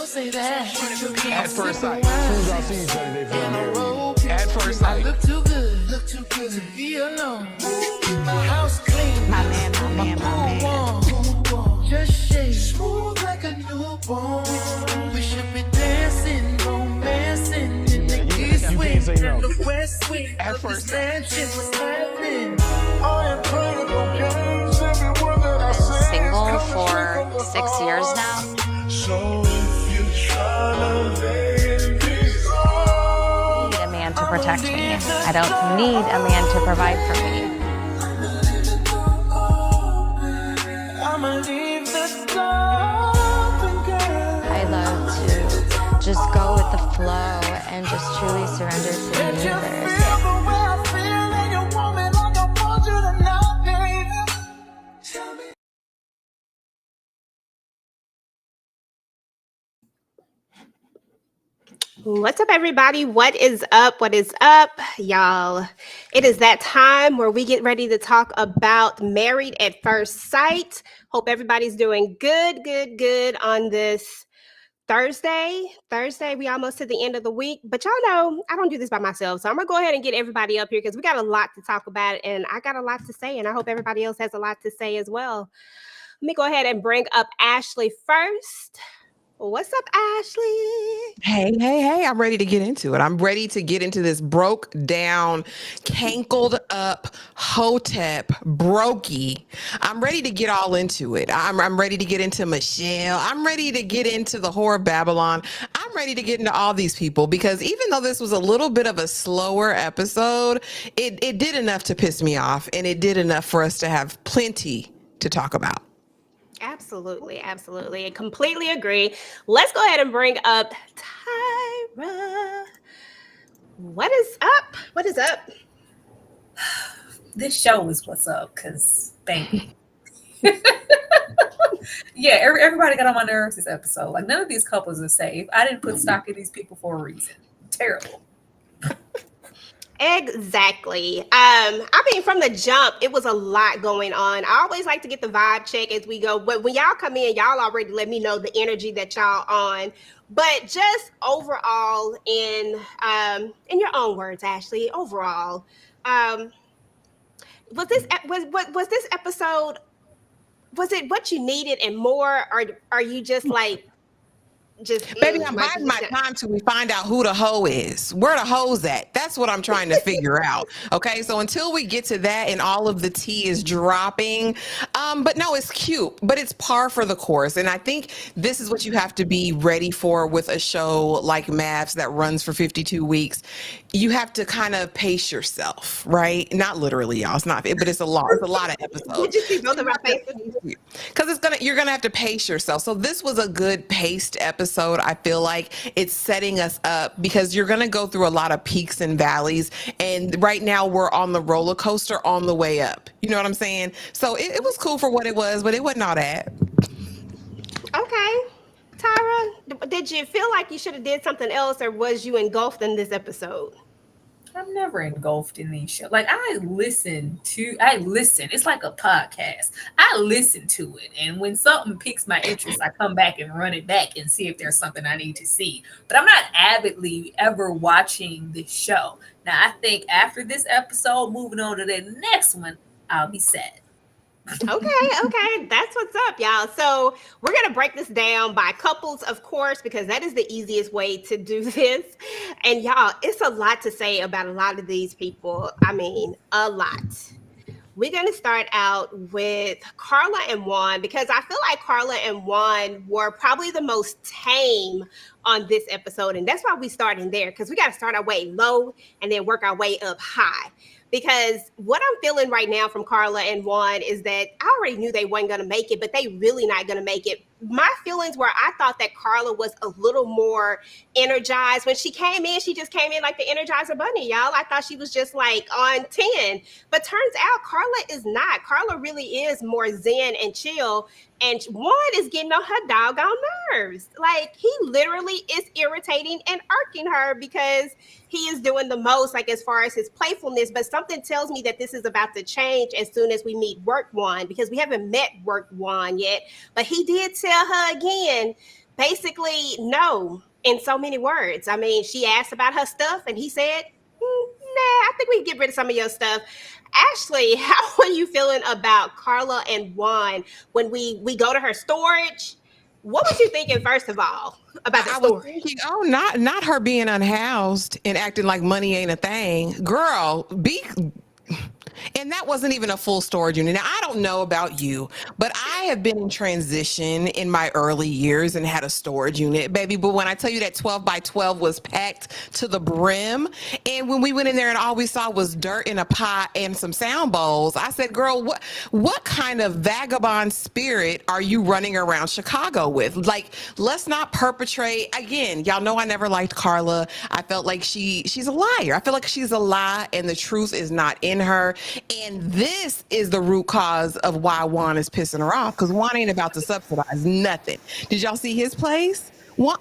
say that. At first sight. As soon as I see each other, they feel married. At first sight. I look too good to be alone. House clean, My man. just shake smooth like a newborn. We should be dancing, romancing in the east wing, no. the west wing. At first mansion was happening. Single for 6 years now. So if you tryna Need a man to protect me. I don't need a man to provide for me. I'ma leave the door, girl. I love to just go with the flow and just truly surrender to the universe. What's up, everybody? What is up? What is up, y'all? It is that time where we get ready to talk about Married at First Sight. Hope everybody's doing good on this Thursday. We almost to the end of the week, but y'all know I don't do this by myself, so I'm gonna go ahead and get everybody up here because we got a lot to talk about, and I got a lot to say, and I hope everybody else has a lot to say as well. Let me go ahead and bring up Ashley first. What's up, Ashley? Hey, I'm ready to get into it. I'm ready to get into this broke down, cankled up Hotep brokey. I'm ready to get all into it. I'm ready to get into Michelle. I'm ready to get into the whore of Babylon. I'm ready to get into all these people because even though this was a little bit of a slower episode, it did enough to piss me off, and it did enough for us to have plenty to talk about. Absolutely. I completely agree. Let's go ahead and bring up Tyra. What is up? This show is what's up, because baby. Yeah, everybody got on my nerves this episode. Like, none of these couples are safe. I didn't put stock in these people for a reason. Terrible. Exactly. I mean, from the jump, it was a lot going on. I always like to get the vibe check as we go. But when y'all come in, y'all already let me know the energy that y'all on. But just overall, in your own words, Ashley, overall, was this episode? Was it what you needed and more, or are you just like? Baby, I'm biding my time till we find out who the hoe is. Where the hoe's at? That's what I'm trying to figure out. Okay, so until we get to that and all of the tea is dropping, but no, it's cute, but it's par for the course. And I think this is what you have to be ready for with a show like MAFS that runs for 52 weeks. You have to kind of pace yourself, right? Not literally, y'all. It's not, but it's a lot. It's a lot of episodes. Did you see both of our faces? Because you're gonna have to pace yourself. So this was a good paced episode. I feel like it's setting us up because you're gonna go through a lot of peaks and valleys, and right now we're on the roller coaster on the way up. You know what I'm saying? So it was cool for what it was, but it wasn't all that. Okay. Tyra, did you feel like you should have did something else, or was you engulfed in this episode? I'm never engulfed in these shows. Like, I listen. It's like a podcast. I listen to it. And when something piques my interest, I come back and run it back and see if there's something I need to see. But I'm not avidly ever watching this show. Now, I think after this episode, moving on to the next one, I'll be sad. Okay. That's what's up, y'all. So we're going to break this down by couples, of course, because that is the easiest way to do this. And y'all, it's a lot to say about a lot of these people. I mean, a lot. We're going to start out with Carla and Juan, because I feel like Carla and Juan were probably the most tame on this episode. And that's why we starting there, because we got to start our way low and then work our way up high. Because what I'm feeling right now from Carla and Juan is that I already knew they weren't going to make it, but they really not going to make it. My feelings were, I thought that Carla was a little more energized. When she came in, she just came in like the Energizer Bunny, y'all. I thought she was just like on 10. But turns out Carla is not. Carla really is more zen and chill. And Juan is getting on her doggone nerves. Like, he literally is irritating and irking her because he is doing the most, like, as far as his playfulness. But something tells me that this is about to change as soon as we meet Work Juan, because we haven't met Work Juan yet. But he did tell her again basically no in so many words. I mean, she asked about her stuff and he said, nah, I think we can get rid of some of your stuff. Ashley, how are you feeling about Carla and Juan when we go to her storage? What was you thinking, first of all, about the I was storage? thinking, oh, not her being unhoused and acting like money ain't a thing. Girl, and that wasn't even a full storage unit. Now, I don't know about you, but I have been in transition in my early years and had a storage unit, baby. But when I tell you that 12 by 12 was packed to the brim, and when we went in there and all we saw was dirt in a pot and some sound bowls, I said, girl, what kind of vagabond spirit are you running around Chicago with? Like, let's not perpetrate. Again, y'all know I never liked Carla. I felt like she's a liar. I feel like she's a lie and the truth is not in her. And this is the root cause of why Juan is pissing her off, because Juan ain't about to subsidize nothing. Did y'all see his place? Juan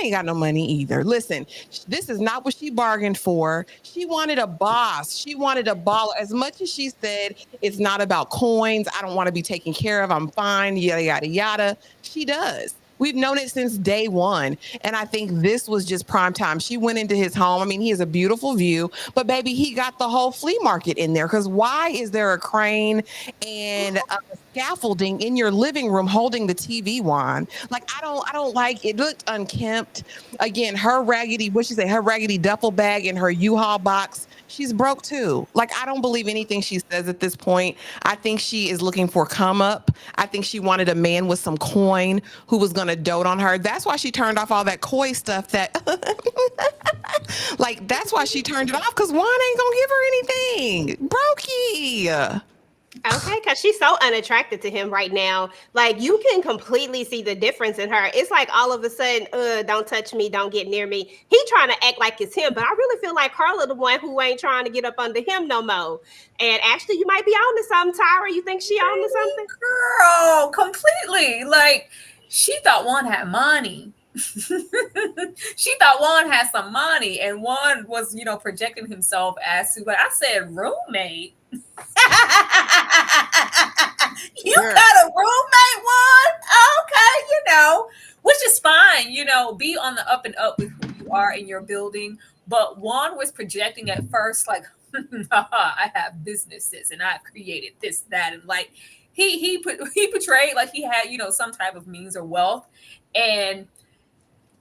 ain't got no money either. Listen, this is not what she bargained for. She wanted a boss. She wanted a baller. As much as she said, it's not about coins. I don't want to be taken care of. I'm fine. Yada, yada, yada. She does. We've known it since day one. And I think this was just prime time. She went into his home. I mean, he has a beautiful view, but baby, he got the whole flea market in there. Because why is there a crane and a scaffolding in your living room holding the TV, Juan? Like, I don't like it. Looked unkempt. Again, her raggedy duffel bag and her U-Haul box. She's broke too. Like, I don't believe anything she says at this point. I think she is looking for come up. I think she wanted a man with some coin who was going to dote on her. That's why she turned off all that coy stuff like, that's why she turned it off, because Juan ain't going to give her anything. Brokey. Okay, because she's so unattracted to him right now. Like, you can completely see the difference in her. It's like all of a sudden, don't touch me, don't get near me. He trying to act like it's him, but I really feel like Carla the one who ain't trying to get up under him no more. And Ashley, you might be on to something. Tyra, you think she on to something? Girl, completely. Like, she thought Juan had money. She thought Juan had some money, and Juan was, projecting himself as to, like I said, roommate. You got a roommate, Juan? Okay, which is fine, be on the up and up with who you are in your building. But Juan was projecting at first, like, I have businesses and I've created this, that, and like he portrayed like he had, some type of means or wealth. And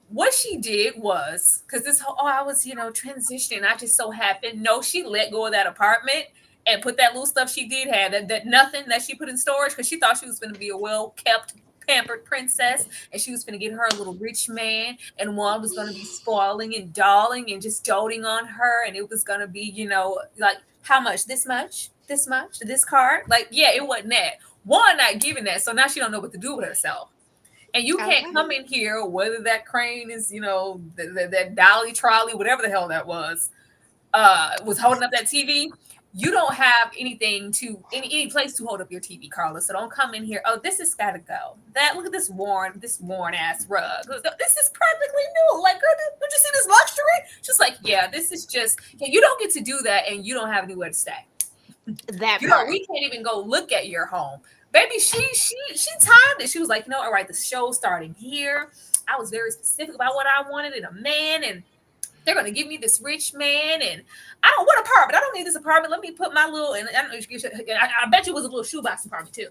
what she did was, because this whole, I was, transitioning, I just so happened. No, she let go of that apartment and put that little stuff she did have, that nothing that she put in storage, because she thought she was going to be a well-kept, pampered princess, and she was going to get her a little rich man, and Juan was going to be spoiling and dolling and just doting on her, and it was going to be, like, how much? This much? This much? This card? Like, yeah, it wasn't that. Juan not giving that, so now she don't know what to do with herself. And you can't come in here, whether that crane is, that dolly trolley, whatever the hell that was holding up that TV. You don't have anything any place to hold up your TV, Carla. So don't come in here. Oh, this has got to go. Look at this worn ass rug. This is practically new. Like, girl, don't you see this luxury? She's like, yeah, this is just. Yeah, you don't get to do that, and you don't have anywhere to stay. We can't even go look at your home, baby. She timed it. She was like, all right, the show's starting here. I was very specific about what I wanted in a man, and they're going to give me this rich man, and I don't want an apartment. I don't need this apartment. Let me put my little, and I bet you it was a little shoebox apartment too.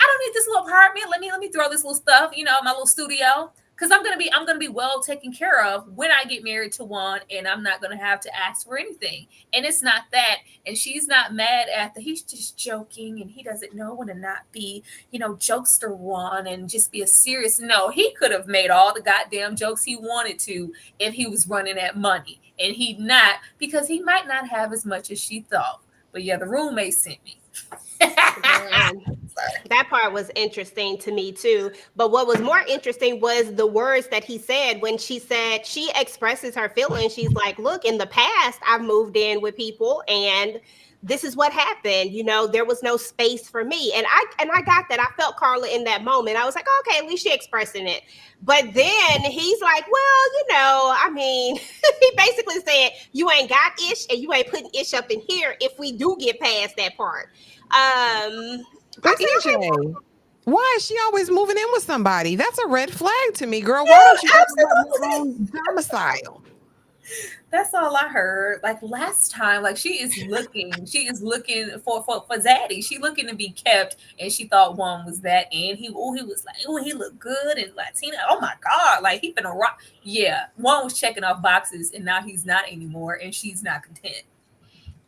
I don't need this little apartment. Let me throw this little stuff, my little studio, because I'm gonna be well taken care of when I get married to Juan, and I'm not gonna have to ask for anything. And it's not that. And she's not mad at he's just joking, and he doesn't know when to not be, jokester Juan and just be a serious. No, he could have made all the goddamn jokes he wanted to if he was running at money, and he'd not, because he might not have as much as she thought. But yeah, the roommate sent me. That part was interesting to me too. But what was more interesting was the words that he said when she said she expresses her feelings. She's like, look, in the past, I've moved in with people and this is what happened. There was no space for me. And I got that. I felt Carla in that moment. I was like, okay, at least she expressing it. But then he's like, well, he basically said, you ain't got ish and you ain't putting ish up in here if we do get past that part. But EJ, Why is she always moving in with somebody? That's a red flag to me, girl. Why don't you have your own domicile? That's all I heard. Like last time, like she is looking for Zaddy. She looking to be kept, and she thought one was that, and he was like, oh, he looked good and Latina. Oh my God, like he been a rock. Yeah, one was checking off boxes, and now he's not anymore, and she's not content.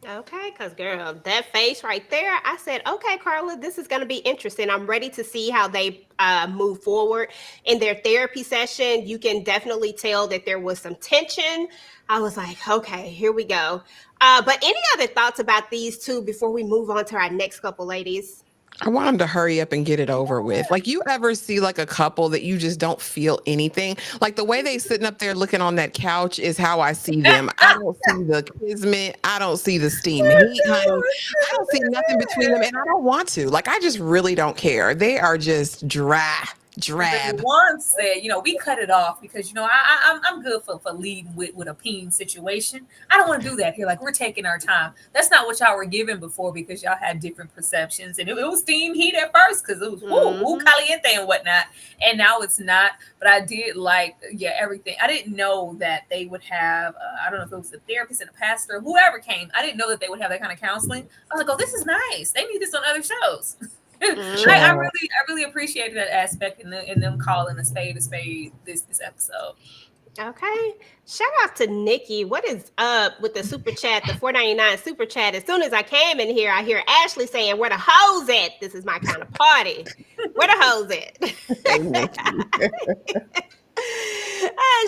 Okay, because girl, that face right there, I said, okay, Carla, this is going to be interesting. I'm ready to see how they move forward in their therapy session. You can definitely tell that there was some tension. I was like, okay, here we go. But any other thoughts about these two before we move on to our next couple, ladies? I want them to hurry up and get it over with. Like, you ever see like a couple that you just don't feel anything? Like the way they sitting up there looking on that couch is how I see them. I don't see the kismet. I don't see the steam heat, honey. I don't see nothing between them, and I don't want to. Like, I just really don't care. They are just drab. One said, we cut it off because I'm good for leading with a peen situation. I don't want to do that here. Like, we're taking our time. That's not what y'all were given before because y'all had different perceptions, and it was steam heat at first because it was ooh caliente and whatnot, and now it's not. But I did like everything. I didn't know that they would have. I don't know if it was a therapist and a pastor, whoever came. I didn't know that they would have that kind of counseling. I was like, oh, this is nice. They need this on other shows. I really appreciated that aspect in them calling a spade this episode. Okay. Shout out to Nikki. What is up with the super chat, the $4.99 super chat? As soon as I came in here, I hear Ashley saying, where the hoes at? This is my kind of party. Where the hoes at?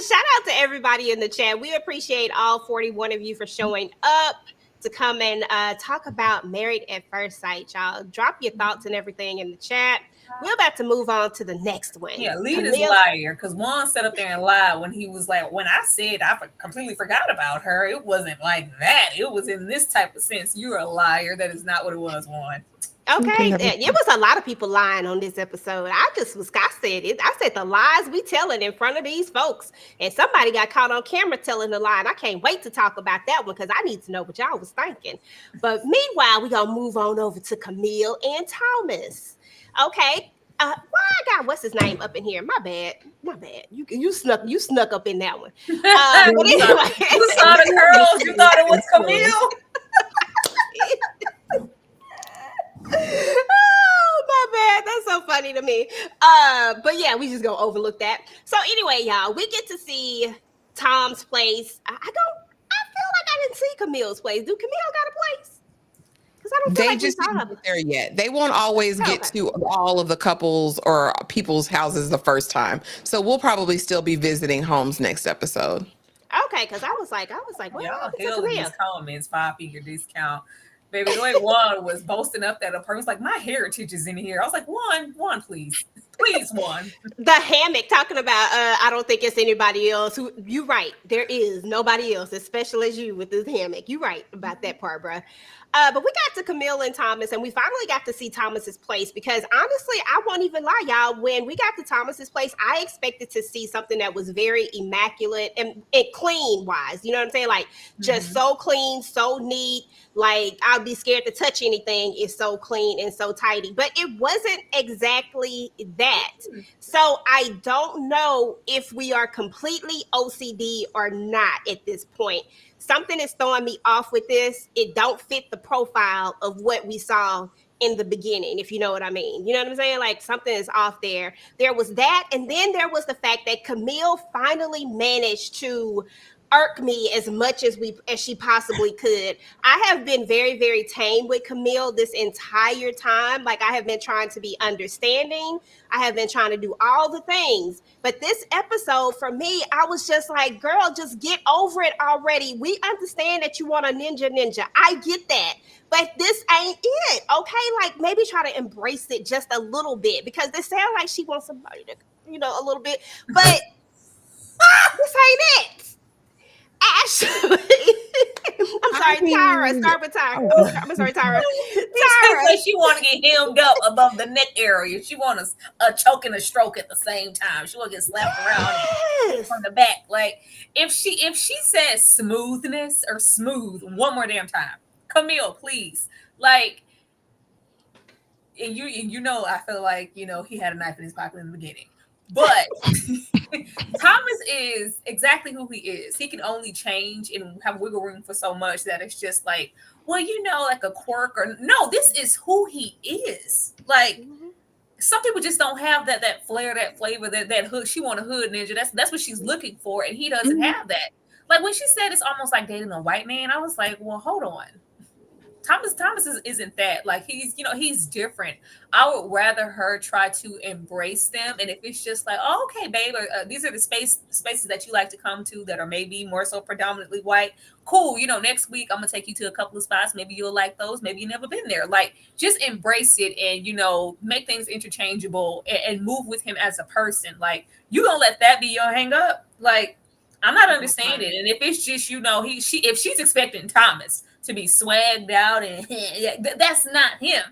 Shout out to everybody in the chat. We appreciate all 41 of you for showing up to come and talk about Married at First Sight, y'all. Drop your thoughts and everything in the chat. We're about to move on to the next one. Yeah, lead is liar, because Juan sat up there and lied when he was like, when I said I completely forgot about her, it wasn't like that. It was in this type of sense. You're a liar. That is not what it was, Juan. Okay, it was a lot of people lying on this episode. I said it. I said the lies we telling in front of these folks, and somebody got caught on camera telling the lie. And I can't wait to talk about that one because I need to know what y'all was thinking. But meanwhile, we gonna move on over to Camille and Thomas. Okay, why I got what's his name up in here? My bad. You snuck up in that one. But anyway, you saw the girls. You thought it was Camille. Oh, my bad. That's so funny to me. But yeah, we just gonna overlook that. So anyway, y'all, we get to see Tom's place. I feel like I didn't see Camille's place. Do Camille got a place? Because I don't feel they like just we saw didn't her. get there yet. They won't always get to all of the couples or people's houses the first time. So we'll probably still be visiting homes next episode. Okay, because I was like, what happened to Hell, Camille? these comments, 5-figure discount. Baby, the way Juan was boasting up that a person was like, my heritage is in here. I was like, Juan, please. Please, Juan. The hammock talking about, I don't think it's anybody else. You right. There is nobody else as special as you with this hammock. You right about that part, bruh. But we got to Camille and Thomas, and we finally got to see Thomas's place because honestly, I won't even lie, y'all. When we got to Thomas's place, I expected to see something that was very immaculate and clean wise. You know what I'm saying? Like just so clean, so neat. Like I'll be scared to touch anything. It's so clean and so tidy, but it wasn't exactly that. So I don't know if we are completely OCD or not at this point. Something is throwing me off with this. It don't fit the profile of what we saw in the beginning, if you know what I mean. You know what I'm saying? Like something is off there. There was that. And then there was the fact that Camille finally managed to irk me as much as she possibly could. I have been very, very tame with Camille this entire time. Like I have been trying to be understanding. I have been trying to do all the things. But this episode for me, I was just like, girl, just get over it already. We understand that you want a ninja. I get that. But this ain't it. Okay. Like maybe try to embrace it just a little bit because they sound like she wants somebody to, a little bit, but this ain't it. Ashley, I'm sorry, Tyra. Start with Tyra. I'm sorry, Tyra. Tyra, she want to get hemmed up above the neck area. She want a choke and a stroke at the same time. She want to get slapped around from the back. Like if she says smoothness or smooth one more damn time, Camille, please. Like you know, I feel like, you know, he had a knife in his pocket in the beginning. But Thomas is exactly who he is. He can only change and have wiggle room for so much that it's just like, well, you know, like a quirk or no, this is who he is. Like some people just don't have that flair, that flavor, that hood. She want a hood ninja. That's what she's looking for, and he doesn't have that. Like when she said it's almost like dating a white man, I was like, well, hold on. Thomas isn't that. Like he's, you know, he's different. I would rather her try to embrace them. And if it's just like, oh, okay, babe, these are the spaces that you like to come to that are maybe more so predominantly white. Cool. You know, next week I'm gonna take you to a couple of spots. Maybe you'll like those. Maybe you've never been there. Like just embrace it and, you know, make things interchangeable and move with him as a person. Like you gonna let that be your hang up? Like I'm not understanding. And if it's just, you know, if she's expecting Thomas to be swagged out and that's not him.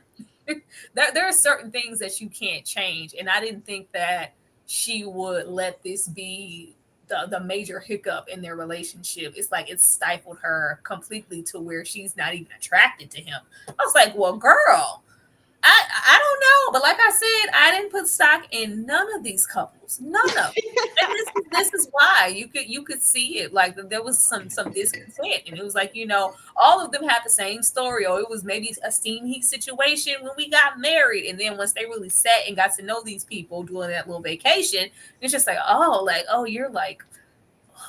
There are certain things that you can't change. And I didn't think that she would let this be the major hiccup in their relationship. It's like it stifled her completely to where she's not even attracted to him. I was like, well, girl, I don't know, but like I said, I didn't put stock in none of these couples, none of them. And this is why you could see it. Like there was some discontent, and it was like, you know, all of them had the same story, or it was maybe a steam heat situation when we got married, and then once they really sat and got to know these people during that little vacation, it's just like, oh, you're like,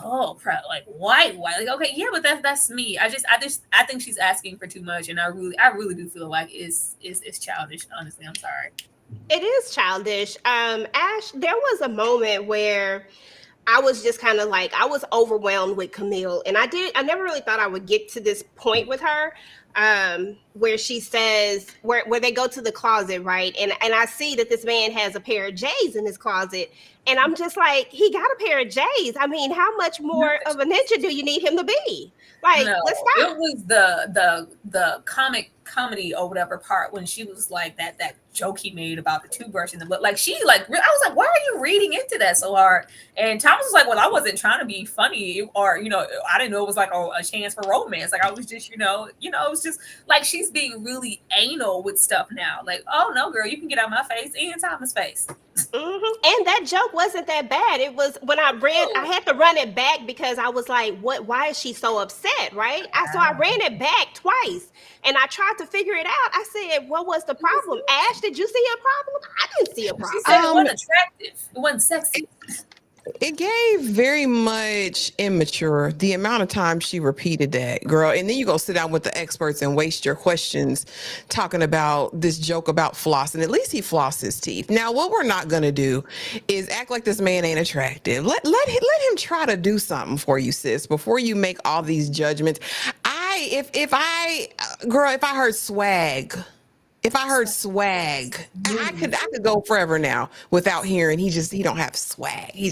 oh, like white. Like, okay, yeah, but that's me. I think she's asking for too much, and I really do feel like it's childish. Honestly, I'm sorry. It is childish. Ash, there was a moment where I was just kind of like, I was overwhelmed with Camille, and I never really thought I would get to this point with her, where she says, where they go to the closet, right? And I see that this man has a pair of J's in his closet, and I'm just like, he got a pair of J's. I mean, how much more of a ninja do you need him to be? Like, no, let's stop. It was the comedy or whatever part when she was like that joke he made about the toothbrush in the book. Like I was like, why are you reading into that so hard? And Thomas was like, well, I wasn't trying to be funny, or, you know, I didn't know it was like a chance for romance. Like I was just, you know, it was just like she's being really anal with stuff now. Like, oh no, girl, you can get out my face and Thomas' face. And that joke wasn't that bad. It was when I read, I had to run it back because I was like, why is she so upset? Right. So I ran it back twice and I tried to figure it out. I said, what was the problem? Ash, did you see a problem? I didn't see a problem. She said it wasn't attractive. It wasn't sexy. It gave very much immature, the amount of time she repeated that, girl. And then you go sit down with the experts and waste your questions talking about this joke about flossing. At least he flossed his teeth. Now, what we're not going to do is act like this man ain't attractive. Let him try to do something for you, sis, before you make all these judgments. If I heard swag, I could go forever now without hearing he don't have swag. He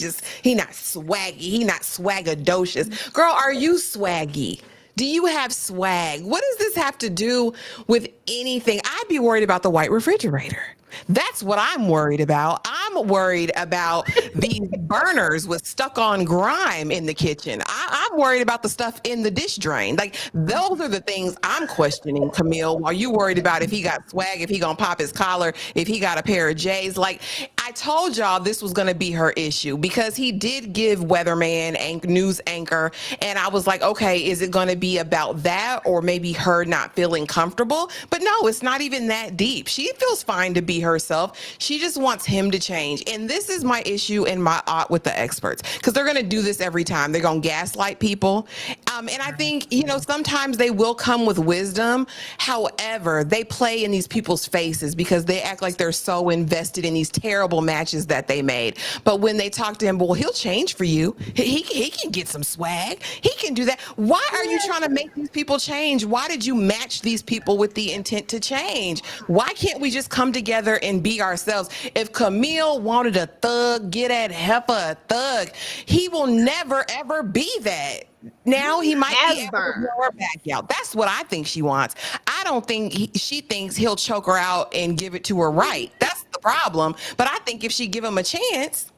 not swaggy. He not swaggadocious. Girl, are you swaggy? Do you have swag? What does this have to do with anything? I'd be worried about the white refrigerator. That's what I'm worried about. I'm worried about these burners with stuck on grime in the kitchen. I'm worried about the stuff in the dish drain. Like, those are the things I'm questioning, Camille. Are you worried about if he got swag, if he gonna pop his collar, if he got a pair of J's? Like, I told y'all this was gonna be her issue because he did give weatherman and news anchor, and I was like, okay, is it gonna be about that or maybe her not feeling comfortable? But no, it's not even that deep. She feels fine to be herself. She just wants him to change. And this is my issue and my ought with the experts, because they're going to do this every time. They're going to gaslight people. And I think, sometimes they will come with wisdom. However, they play in these people's faces because they act like they're so invested in these terrible matches that they made. But when they talk to him, well, he'll change for you. He can get some swag. He can do that. Why are you trying to make these people change? Why did you match these people with the intent to change? Why can't we just come together and be ourselves? If Camille wanted a thug, get that heifer a thug, he will never ever be that. Now he might be able to blow her back out. That's what I think she wants. I don't think she thinks he'll choke her out and give it to her right. That's the problem. But I think if she give him a chance,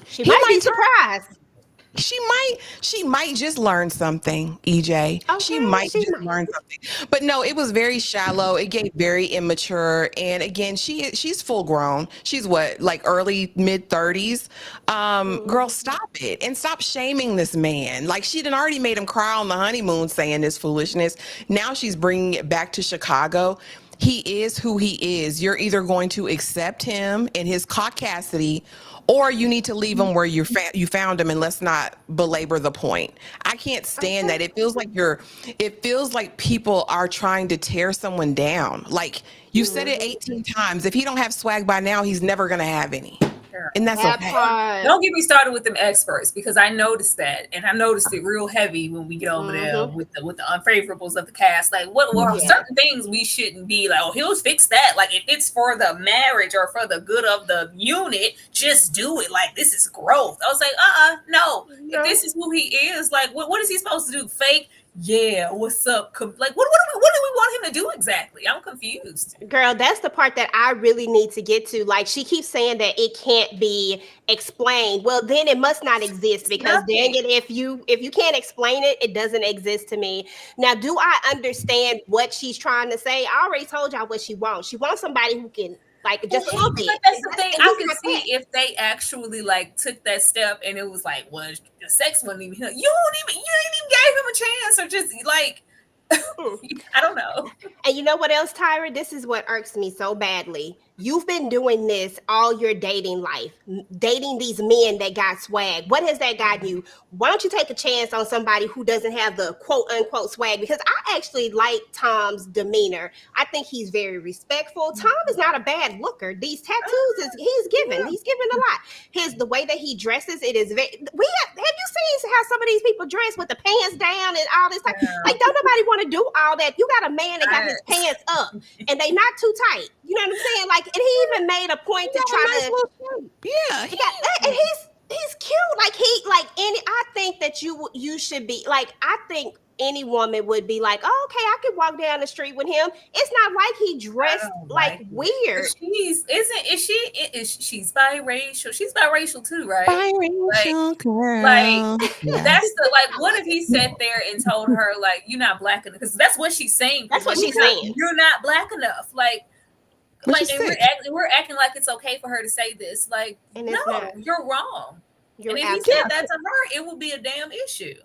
she might be surprised. She might just learn something, EJ. She might learn something. But no, it was very shallow. It gave very immature. And again, she's full grown. She's what, like early mid 30s. Girl, stop it and stop shaming this man. Like she done already made him cry on the honeymoon saying this foolishness. Now she's bringing it back to Chicago. He is who he is. You're either going to accept him and his caucasity, or you need to leave him where you found him, and let's not belabor the point. I can't stand that. It feels like people are trying to tear someone down. Like you said it 18 times. If he don't have swag by now, he's never going to have any. And that's okay. Don't get me started with them experts, because I noticed that, and I noticed it real heavy when we get over there with the unfavorables of the cast. Like, certain things we shouldn't be like, oh, he'll fix that. Like, if it's for the marriage or for the good of the unit, just do it. Like, this is growth. I was like, no. If this is who he is, like, what is he supposed to do? Fake? Yeah, what's up? Like, what do we want him to do exactly? I'm confused. Girl, that's the part that I really need to get to. Like, she keeps saying that it can't be explained. Well, then it must not exist, because dang it, if you can't explain it, it doesn't exist to me. Now, do I understand what she's trying to say? I already told y'all what she wants. She wants somebody who can, like, just hump it. That's the thing. I can see if they actually like took that step and it was like, well, the sex wasn't even. You ain't even gave him a chance, or just like, I don't know. And you know what else, Tyra? This is what irks me so badly. You've been doing this all your dating life, dating these men that got swag. What has that gotten you? Why don't you take a chance on somebody who doesn't have the quote unquote swag? Because I actually like Tom's demeanor. I think he's very respectful. Tom is not a bad looker. These tattoos he's given a lot. The way that he dresses, it is very. Have you seen how some of these people dress with the pants down and all this stuff? Like, don't nobody want to do all that. You got a man that got his pants up and they not too tight. You know what I'm saying? Like, and he even made a point to try to. And he's cute. Like I think that you should be like, I think any woman would be like, oh, okay, I could walk down the street with him. It's not like he dressed like weird. She's biracial. She's biracial too, right? Biracial girl. Like that's the like. What if he sat there and told her like, you're not black enough? Because that's what she's saying. That's what she's saying. You're not black enough. Like and we're acting like it's okay for her to say this. Like, no, you're wrong. And if he said that to her, it would be a damn issue.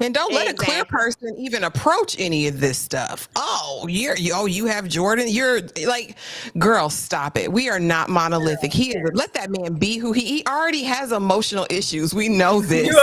And don't let a clear person even approach any of this stuff. Oh, you have Jordan. You're like, girl, stop it. We are not monolithic. Let that man be who he already has emotional issues. We know this.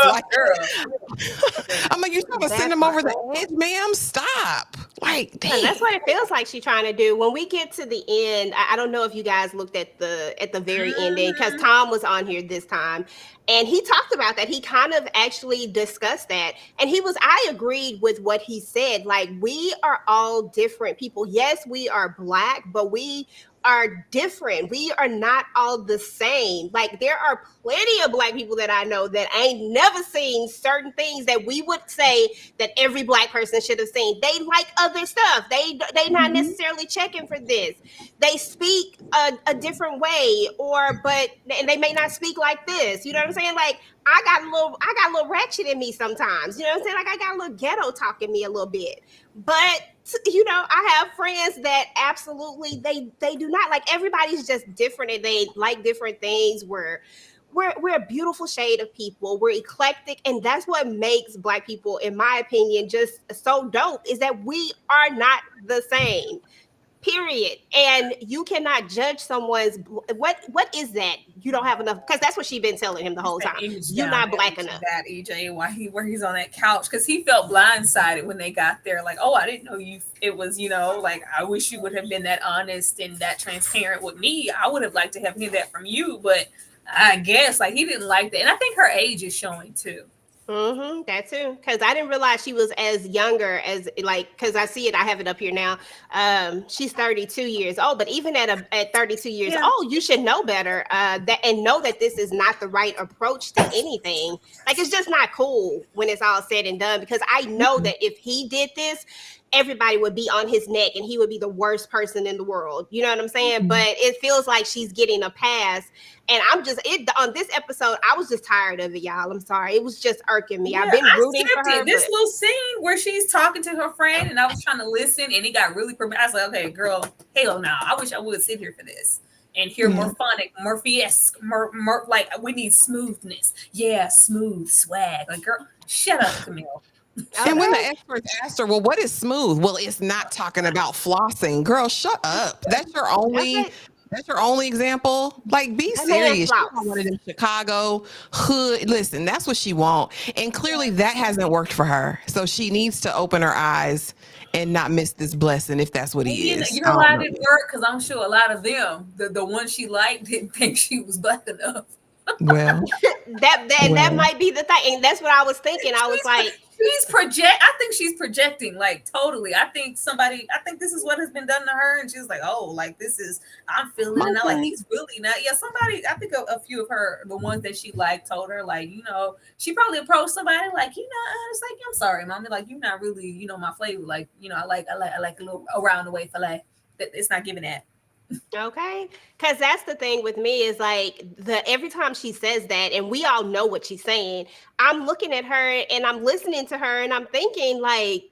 I'm like, you're trying to send him over the edge, ma'am? Stop. Like, damn. That's what it feels like she's trying to do. When we get to the end, I don't know if you guys looked at the very ending, because Tom was on here this time. And he talked about that. He kind of actually discussed that. And I agreed with what he said. Like, we are all different people. Yes, we are Black, but we are different. We are not all the same. Like, there are plenty of Black people that I know that ain't never seen certain things that we would say that every Black person should have seen. They like other stuff. They not necessarily checking for this. They speak a different way, and they may not speak like this. You know what I'm saying? Like, I got a little ratchet in me sometimes. You know what I'm saying? Like, I got a little ghetto talk in me a little bit. But I have friends that absolutely they do not. Like, everybody's just different and they like different things. We're a beautiful shade of people. We're eclectic, and that's what makes Black people, in my opinion, just so dope, is that we are not the same. Period. And you cannot judge someone's what is that? You don't have enough, because that's what she's been telling him the whole time. You're not Black enough. That EJ, where he's on that couch, because he felt blindsided when they got there. Like, oh, I didn't know you. It was, like, I wish you would have been that honest and that transparent with me. I would have liked to have heard that from you, but I guess like he didn't like that. And I think her age is showing too. That too, because I didn't realize she was as younger as, like, because I see it, I have it up here now. She's 32 years old, but even at 32 years old, you should know better and know that this is not the right approach to anything. Like, it's just not cool when it's all said and done, because I know that if he did this, everybody would be on his neck and he would be the worst person in the world. You know what I'm saying? But it feels like she's getting a pass. And I'm just on this episode, I was just tired of it, y'all. I'm sorry. It was just irking me. Yeah, I've been rooting for her. This little scene where she's talking to her friend and I was trying to listen and it got really I was like, okay, girl, hell no. I wish I would sit here for this and hear more phonic, more fiesque, more like we need smoothness. Yeah, smooth swag. Like, girl, shut up, Camille. And when the experts asked her, well, what is smooth? Well, it's not talking about flossing. Girl, shut up. That's your only example. Like, be serious. She's not one of them Chicago hood. Listen, that's what she want. And clearly that hasn't worked for her. So she needs to open her eyes and not miss this blessing if that's what he is. You know why it didn't work? Because I'm sure a lot of them, the ones she liked, didn't think she was black enough. Well, that might be the thing. And that's what I was thinking. I was like, I think she's projecting, like, totally. I think this is what has been done to her, and she's like, oh, like, I'm feeling it now. Like, he's really not. Yeah, somebody, I think a few of her, the ones that she liked, told her, like, you know, she probably approached somebody like, you know, it's like, I'm sorry, mommy, like, you're not really, you know, my flavor. Like, you know, I like a little around the way fillet. It's not giving that. Okay, because that's the thing with me is like every time she says that, and we all know what she's saying, I'm looking at her and I'm listening to her and I'm thinking like,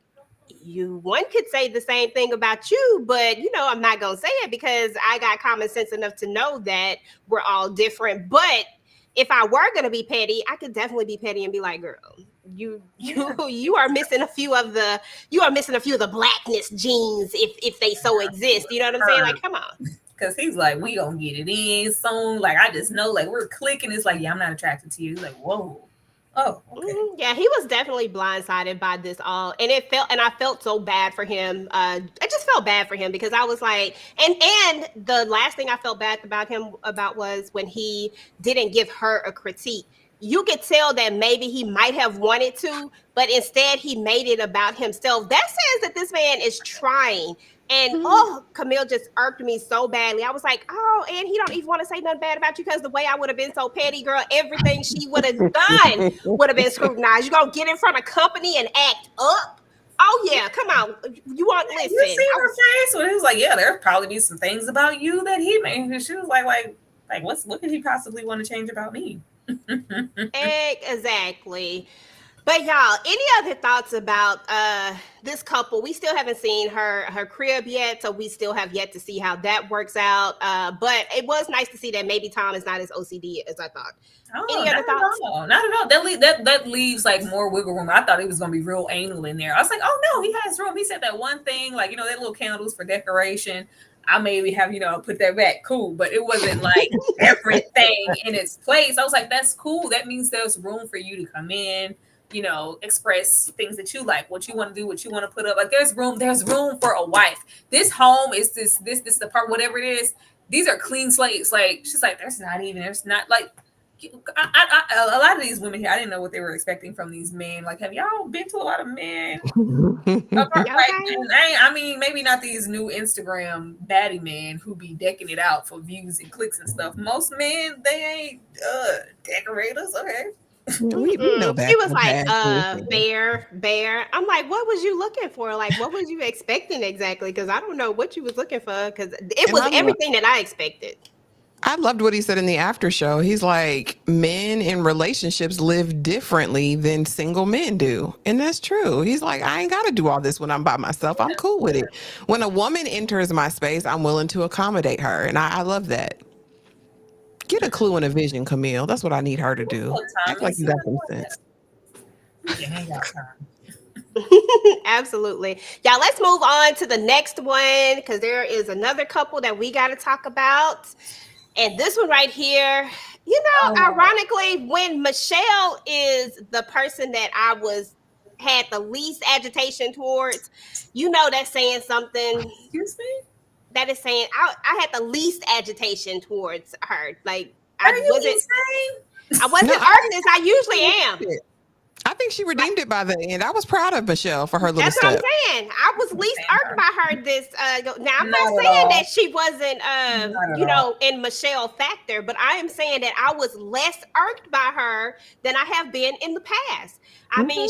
one could say the same thing about you, but you know, I'm not gonna say it because I got common sense enough to know that we're all different. But if I were gonna be petty, I could definitely be petty and be like, girl, you are missing a few of the blackness genes if they so exist. You know what I'm saying? Like, come on. Because he's like, we gonna get it in soon. Like, I just know, like, we're clicking. It's like, yeah, I'm not attracted to you. Like, whoa. Oh, okay. Yeah, he was definitely blindsided by this all, and I felt so bad for him. I just felt bad for him because I was like, and the last thing I felt bad about was when he didn't give her a critique. You could tell that maybe he might have wanted to, but instead he made it about himself. That says that this man is trying. And Camille just irked me so badly. I was like, oh, and he don't even want to say nothing bad about you because the way I would have been so petty, girl, everything she would have done would have been scrutinized. You gonna get in front of company and act up? Oh yeah, come on. You want listen? You see her face when he was like, yeah, there'll probably be some things about you that he made. And she was like, what could he possibly want to change about me? Exactly. But y'all, any other thoughts about this couple? We still haven't seen her crib yet, so we still have yet to see how that works out. But it was nice to see that maybe Tom is not as OCD as I thought. Any other thoughts? Not at all. That leaves like more wiggle room. I thought it was gonna be real anal in there. I was like, oh no, he has room. He said that one thing, like, you know, that little candles for decoration. I maybe have, you know, put that back. Cool. But it wasn't like everything in its place. I was like, that's cool. That means there's room for you to come in, you know, express things that you like, what you want to do, what you want to put up. Like, there's room for a wife. This home is this the part, whatever it is. These are clean slates. Like, she's like, there's not like, a lot of these women here, I didn't know what they were expecting from these men. Like, have y'all been to a lot of men? I mean, maybe not these new Instagram baddie men who be decking it out for views and clicks and stuff. Most men, they ain't decorators. Okay. We know that. He was like, bear. I'm like, what was you looking for? Like, what was you expecting exactly? Because I don't know what you was looking for. Because it was everything that I expected. I loved what he said in the after show. He's like, men in relationships live differently than single men do. And that's true. He's like, I ain't got to do all this when I'm by myself. I'm cool with it. When a woman enters my space, I'm willing to accommodate her. And I love that. Get a clue and a vision, Camille. That's what I need her to do. Act like you got some sense. Absolutely. Y'all, let's move on to the next one because there is another couple that we got to talk about. And this one right here, you know, ironically, when Michelle is the person that I had the least agitation towards, you know, that's saying something. Excuse me? That is saying I had the least agitation towards her. Like, I wasn't artist. I usually am. I think she redeemed it by the end. I was proud of Michelle for her little step. That's what I'm saying. I was least irked by her this. Now, I'm not saying that she wasn't, you know, in Michelle factor, but I am saying that I was less irked by her than I have been in the past. I mean,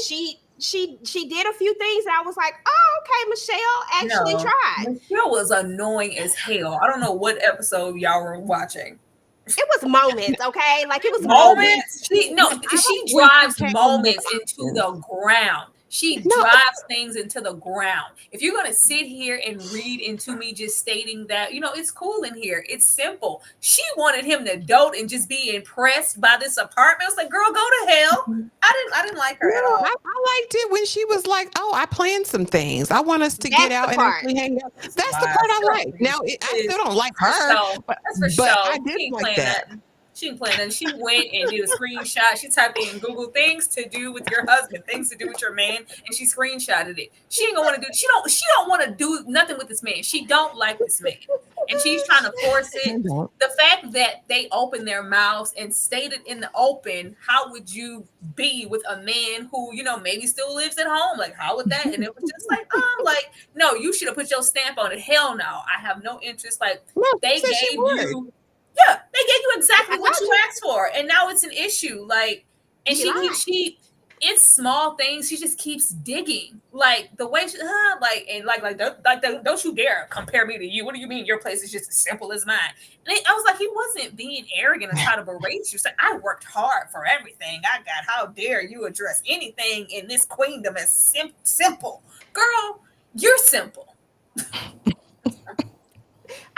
she did a few things and I was like, oh, okay, Michelle actually tried. Michelle was annoying as hell. I don't know what episode y'all were watching. It was moments, okay? Like it was moments. She drives moments into the ground. She drives things into the ground. If you're gonna sit here and read into me just stating that, it's cool in here, it's simple. She wanted him to dote and just be impressed by this apartment. I was like, girl, go to hell. I didn't like her at all. I liked it when she was like, oh, I planned some things. I want us to get out and actually hang out. That's the part I like. Now, I still don't like her, but I did like that. She didn't plan nothing. She went and did a screenshot. She typed in Google things to do with your husband, things to do with your man, and she screenshotted it. She ain't gonna want to do. She don't want to do nothing with this man. She don't like this man, and she's trying to force it. The fact that they opened their mouths and stated in the open, how would you be with a man who maybe still lives at home? Like, how would that? And it was just like, no, you should have put your stamp on it. Hell no, I have no interest. Like they gave you. Yeah, they gave you exactly what you asked for, and now it's an issue. Like, and it's small things. She just keeps digging, like the way she, don't you dare compare me to you. What do you mean your place is just as simple as mine? And I was like, he wasn't being arrogant and trying to berate you. So I worked hard for everything I got. How dare you address anything in this queendom as simple, girl? You're simple.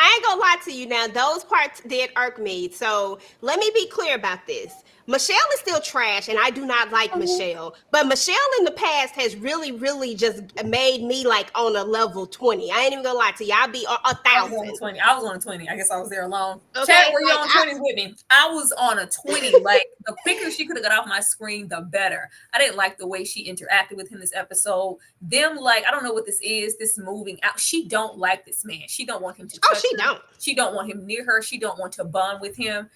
I ain't gonna lie to you now. Those parts did irk me. So let me be clear about this. Michelle is still trash, and I do not like Michelle. But Michelle in the past has really, really just made me like on a level 20. I ain't even gonna lie to you. I'll be 1,000. I was on a 20. I guess I was there alone. Okay, Chad, were you on 20s with me? I was on a 20. Like the quicker she could have got off my screen, the better. I didn't like the way she interacted with him this episode. Them like, I don't know what this is. This moving out. She don't like this man. She don't want him to touch her. She don't want him near her. She don't want to bond with him.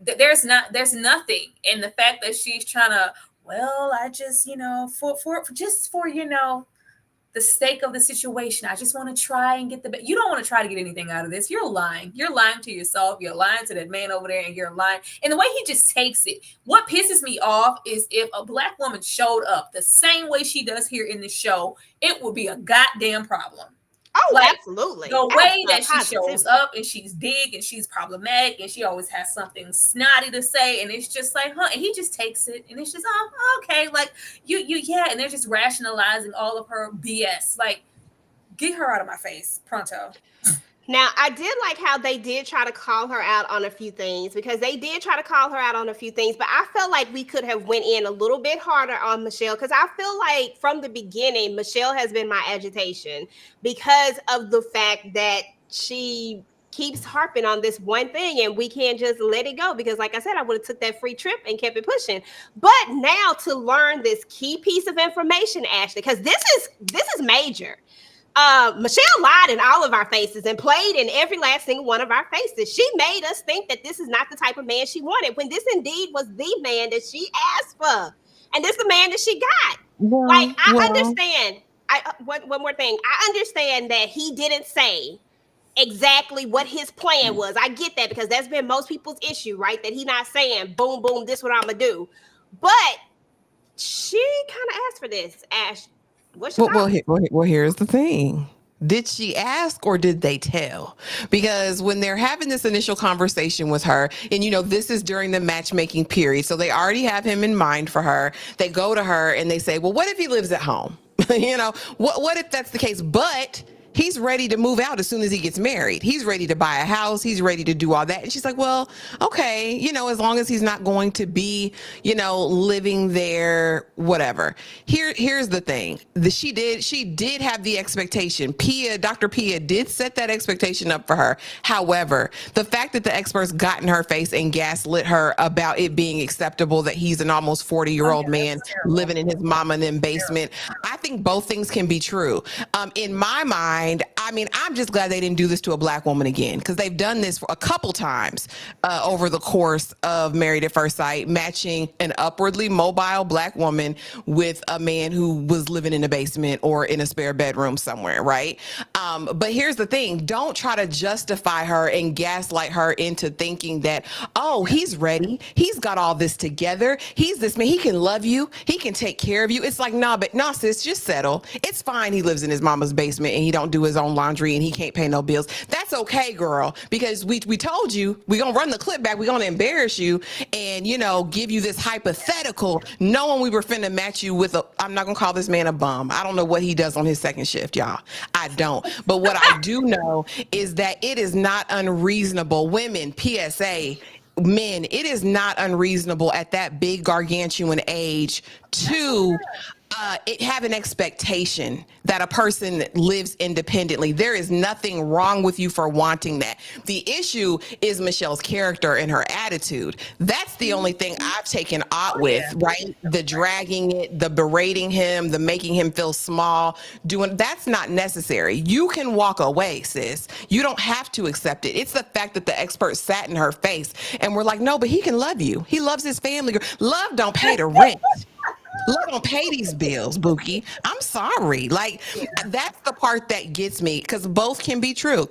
There's nothing. And the fact that she's trying to, I just, for the sake of the situation, I just want to try and get you don't want to try to get anything out of this. You're lying. You're lying to yourself. You're lying to that man over there, and you're lying. And the way he just takes it, what pisses me off is if a Black woman showed up the same way she does here in the show, it would be a goddamn problem. Oh, absolutely. The way that she shows up and she's big and she's problematic and she always has something snotty to say, and it's just like, and he just takes it and it's just, okay, like and they're just rationalizing all of her BS. Like, get her out of my face, pronto. Now, I did like how they did try to call her out on a few things, because they did try to call her out on a few things, but I felt like we could have went in a little bit harder on Michelle, because I feel like from the beginning, Michelle has been my agitation because of the fact that she keeps harping on this one thing and we can't just let it go, because like I said, I would have took that free trip and kept it pushing. But now to learn this key piece of information, Ashley, because this is major. Michelle lied in all of our faces and played in every last single one of our faces. She made us think that this is not the type of man she wanted, when this indeed was the man that she asked for. And this is the man that she got. I understand. One more thing. I understand that he didn't say exactly what his plan was. I get that, because that's been most people's issue, right? That he not saying, boom, boom, this what I'm going to do. But she kind of asked for this, Ash. Well, here's the thing. Did she ask or did they tell? Because when they're having this initial conversation with her, and this is during the matchmaking period, so they already have him in mind for her. They go to her and they say, well, what if he lives at home? What if that's the case? But he's ready to move out as soon as he gets married. He's ready to buy a house. He's ready to do all that. And she's like, well, okay, as long as he's not going to be, living there, whatever. Here's the thing. She did have the expectation. Dr. Pia did set that expectation up for her. However, the fact that the experts got in her face and gaslit her about it being acceptable that he's an almost 40-year-old man living in his mama and them basement, I think both things can be true. In my mind, mind. I mean, I'm just glad they didn't do this to a black woman again, because they've done this for a couple times over the course of Married at First Sight, matching an upwardly mobile black woman with a man who was living in a basement or in a spare bedroom somewhere, right? But here's the thing. Don't try to justify her and gaslight her into thinking that, oh, he's ready. He's got all this together. He's this man. He can love you. He can take care of you. It's like, nah, sis, just settle. It's fine. He lives in his mama's basement and he don't do his own laundry and he can't pay no bills. That's okay, girl, because we told you we're going to run the clip back. We're going to embarrass you and, you know, give you this hypothetical, knowing we were finna match you with I'm not going to call this man a bum. I don't know what he does on his second shift, y'all. I don't. But what I do know is that it is not unreasonable. Women, PSA, men, it is not unreasonable at that big gargantuan age to have an expectation that a person lives independently. There is nothing wrong with you for wanting that. The issue is Michelle's character and her attitude. That's the only thing I've taken out with, right? The dragging it, the berating him, the making him feel small, that's not necessary. You can walk away, sis. You don't have to accept it. It's the fact that the expert sat in her face and we're like, no, but he can love you. He loves his family. Love don't pay the rent. Love don't pay these bills, Bookie. I'm sorry. Like, that's the part that gets me, because both can be true.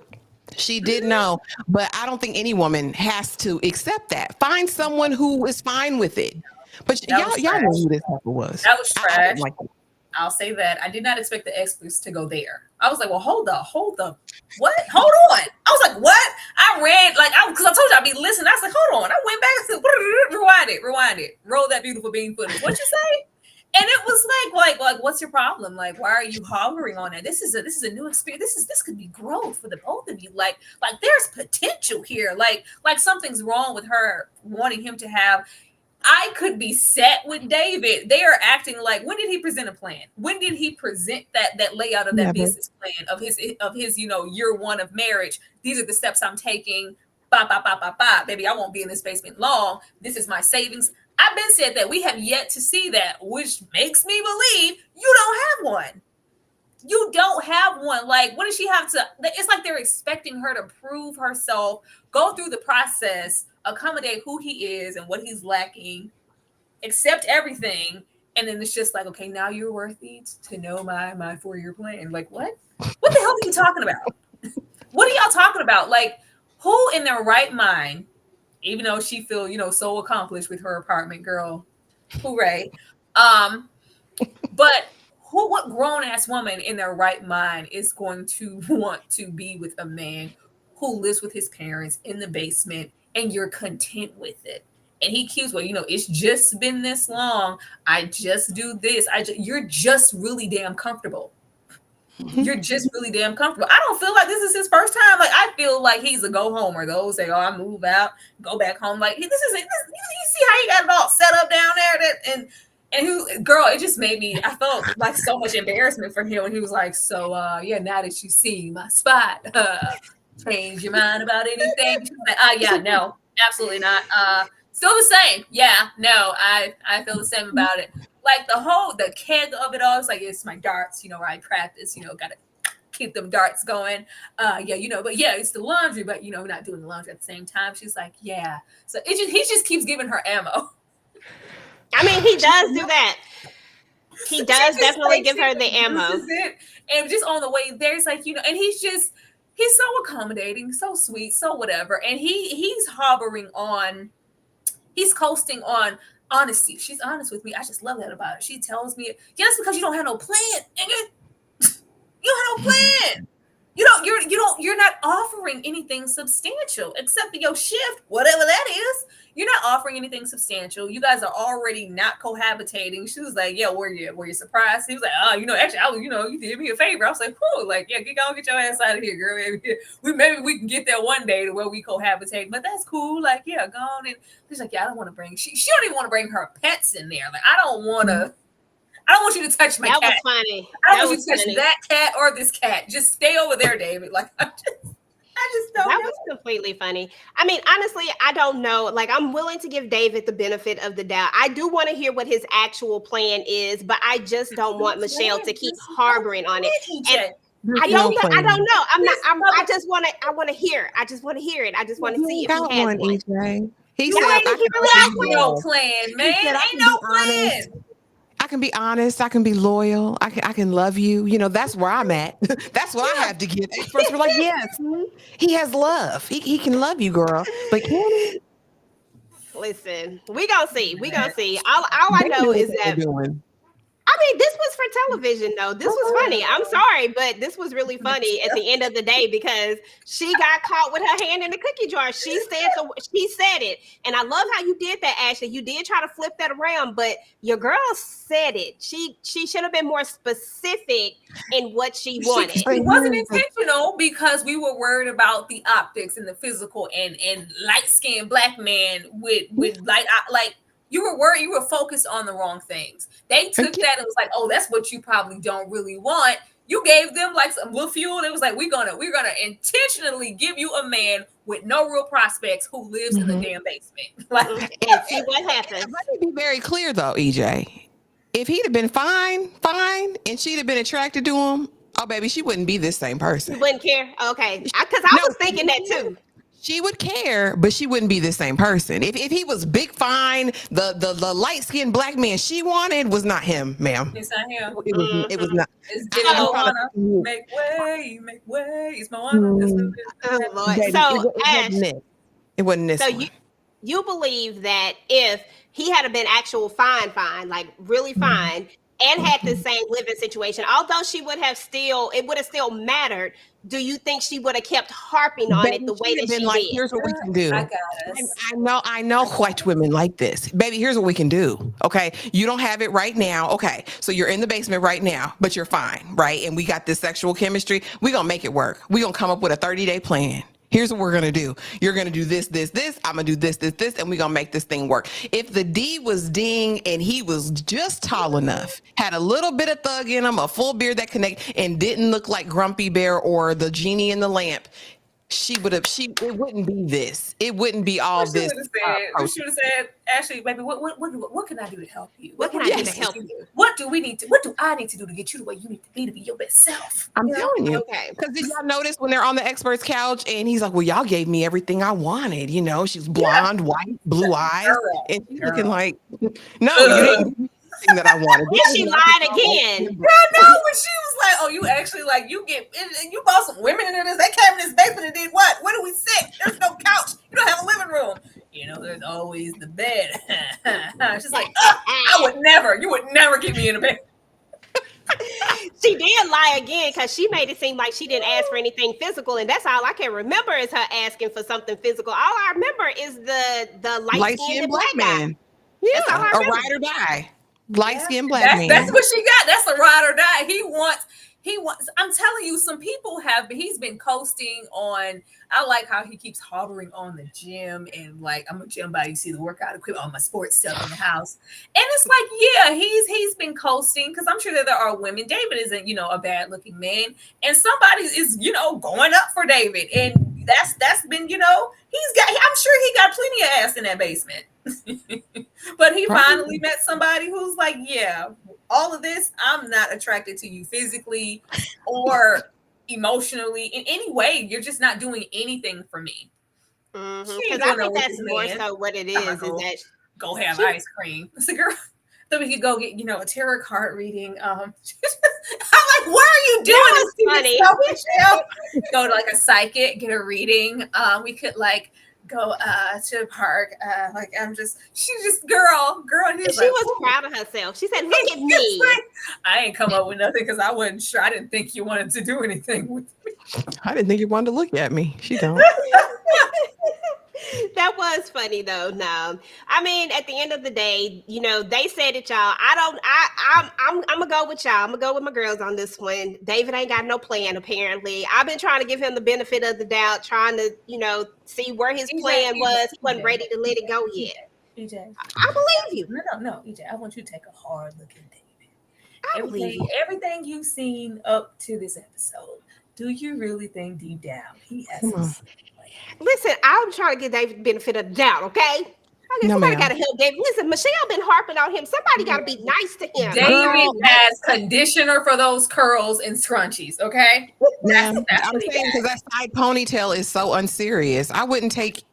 She did know, but I don't think any woman has to accept that. Find someone who is fine with it. But y'all know who this heifer was. That was trash. Like, I'll say that. I did not expect the experts to go there. I was like, well, hold up. What? Hold on. I was like, what? I ran, because I told you I'd be listening. I was like, hold on. I went back and said, rewind it. Roll that beautiful bean footage. What'd you say? And it was like, what's your problem? Like, why are you hovering on it? This is a new experience. This could be growth for the both of you. Like there's potential here. Like something's wrong with her wanting him to have. I could be set with David. They are acting like, when did he present a plan? When did he present that layout of that business plan of his, year one of marriage? These are the steps I'm taking. Baby, I won't be in this basement long. This is my savings. I've been said that. We have yet to see that, which makes me believe you don't have one. You don't have one. Like, what does she have to? It's like they're expecting her to prove herself, go through the process, accommodate who he is and what he's lacking, accept everything. And then it's just like, okay, now you're worthy to know my 4-year plan. Like, what? What the hell are you talking about? What are y'all talking about? Like, who in their right mind, even though she feel, so accomplished with her apartment, girl, hooray. But what grown ass woman in their right mind is going to want to be with a man who lives with his parents in the basement and you're content with it? And he keeps, it's just been this long. I just do this. You're just really damn comfortable. You're just really damn comfortable. I don't feel like this is his first time. Like, I feel like he's a go-homer. Those say, I move out, go back home. Like, you see how he got it all set up down there? Girl, it just made me, I felt like so much embarrassment for him when he was like, so, now that you see my spot, change your mind about anything? Like, no, absolutely not. Still the same. Yeah, no, I feel the same about it. Like the keg of it all, it's like, it's my darts, where I practice, gotta keep them darts going. But it's the laundry, but we're not doing the laundry at the same time. She's like, yeah. So he just keeps giving her ammo. I mean, he does do that. He does definitely give her the ammo. And just on the way there, it's like, and he's so accommodating, so sweet, so whatever. And he's coasting on honesty. She's honest with me. I just love that about her. She tells me, that's because you don't have no plan. You don't have no plan. You're not offering anything substantial except for your shift, whatever that is. You're not offering anything substantial. You guys are already not cohabitating. She was like, were you surprised? He was like, actually, you did me a favor. I was like, whoa, like, get your ass out of here, girl. Maybe we can get there one day to where we cohabitate, but that's cool. Like, go on. And she's like, I don't want to bring, she don't even want to bring her pets in there. Like, I don't want you to touch my cat. That was funny. I don't want you to touch that cat or this cat. Just stay over there, David. Like, I just don't know. That was completely funny. I mean, honestly, I don't know. Like, I'm willing to give David the benefit of the doubt. I do want to hear what his actual plan is, but I just don't want Michelle to keep harboring on it. There's I don't no know. I plan. don't know. I just want to. I want to hear it. I just want to hear it. I just want to see if Got he has one, one. EJ. He You said, ain't I can got be no loyal. plan, man. He said, I Ain't can no be honest. plan. I can be honest. I can be loyal. I can love you. You know, that's where I'm at. That's what I have to give. Experts were like, yes, he has love. He can love you, girl. But can he? Listen, we gonna see. We gonna see. All I know is that. Doing. I mean, this was for television, though. This was funny. I'm sorry, but this was really funny at the end of the day because she got caught with her hand in the cookie jar. She said it, and I love how you did that, Ashley. You did try to flip that around, but your girl said it. She should have been more specific in what she wanted. It wasn't intentional because we were worried about the optics and the physical and light skinned black man with like. You were worried, you were focused on the wrong things. They took that and was like, oh, that's what you probably don't really want. You gave them like some little fuel. It was like, we're gonna intentionally give you a man with no real prospects who lives in the damn basement. Like, and see what happens. Let me be very clear though, EJ. If he'd have been fine, and she'd have been attracted to him, oh baby, she wouldn't be this same person. You wouldn't care? Okay. Because I was thinking that too. She would care, but she wouldn't be the same person. If he was big, fine, the light-skinned black man she wanted was not him, ma'am. It's not him. It was not. It's Moana. Make way. It's Moana. Oh, Lord. So, Ash, it wasn't this. So one. you believe that if he had been actual fine, like really fine, and had the same living situation, although it would have still mattered. Do you think she would have kept harping on it the way that she did? Here's what we can do. I got us. I know white women like this. Baby, here's what we can do. Okay. You don't have it right now. Okay. So you're in the basement right now, but you're fine. Right. And we got this sexual chemistry. We're going to make it work. We're going to come up with a 30-day plan. Here's what we're going to do. You're going to do this. I'm going to do this, and we're going to make this thing work. If the D was ding and he was just tall enough, had a little bit of thug in him, a full beard that connect, and didn't look like Grumpy Bear or the genie in the lamp, it wouldn't be this. It wouldn't be all this. We should have said, Ashley, baby, what can I do to help you? What can I do to help you? What do I need to do to get you the way you need to be your best self? I'm telling you. Okay. Because did y'all notice when they're on the expert's couch and he's like, well, y'all gave me everything I wanted. You know, she's blonde, white, blue eyes. And she's looking like, no, you didn't give me everything that I wanted. Then she lied again. No, when she was like, oh, you actually like, you brought some women into this. They came in this basement and did what? Where do we sit? There's no couch. You don't have a living room. You know, there's always the bed. She's like, you would never get me in a bed. She did lie again because she made it seem like she didn't ask for anything physical, and that's all I can remember is her asking for something physical. All I remember is the light-skinned black man. Yeah, a ride or die. Light-skinned black man. That's what she got. That's a ride or die. He wants. I'm telling you, some people he's been coasting on. I like how he keeps hovering on the gym and like, I'm a gym body. You see the workout equipment, all my sports stuff in the house. And it's like, yeah, he's been coasting because I'm sure that there are women. David isn't, a bad looking man. And somebody is, going up for David. And that's been, I'm sure he got plenty of ass in that basement. But he finally met somebody who's like, yeah, all of this, I'm not attracted to you physically or emotionally in any way. You're just not doing anything for me. Because I think that's more so what it is that go have ice cream. It's a girl. Then we could go get, a tarot card reading. I'm like, what are you doing? That was funny. Go to like a psychic, get a reading. We could like go to the park. She's just girl. And she was proud of herself. She said, look at me. I ain't come up with nothing because I wasn't sure. I didn't think you wanted to do anything with me. I didn't think you wanted to look at me. She don't. That was funny though. No, I mean, at the end of the day, they said it, y'all. I'm gonna go with y'all. I'm gonna go with my girls on this one. David ain't got no plan apparently. I've been trying to give him the benefit of the doubt, trying to, see where his plan was. He wasn't ready to let it go yet. EJ, I believe you. No, EJ, I want you to take a hard look at David. I believe you. Everything you've seen up to this episode. Do you really think deep down he has? Listen, I'm trying to get David the benefit of the doubt, okay? Okay, No, somebody ma'am. got to help David. Listen, Michelle been harping on him. Somebody got to be nice to him. David has conditioner for those curls and scrunchies. Okay, Yeah, that's I'm what he saying got. because that side ponytail is so unserious. I wouldn't take.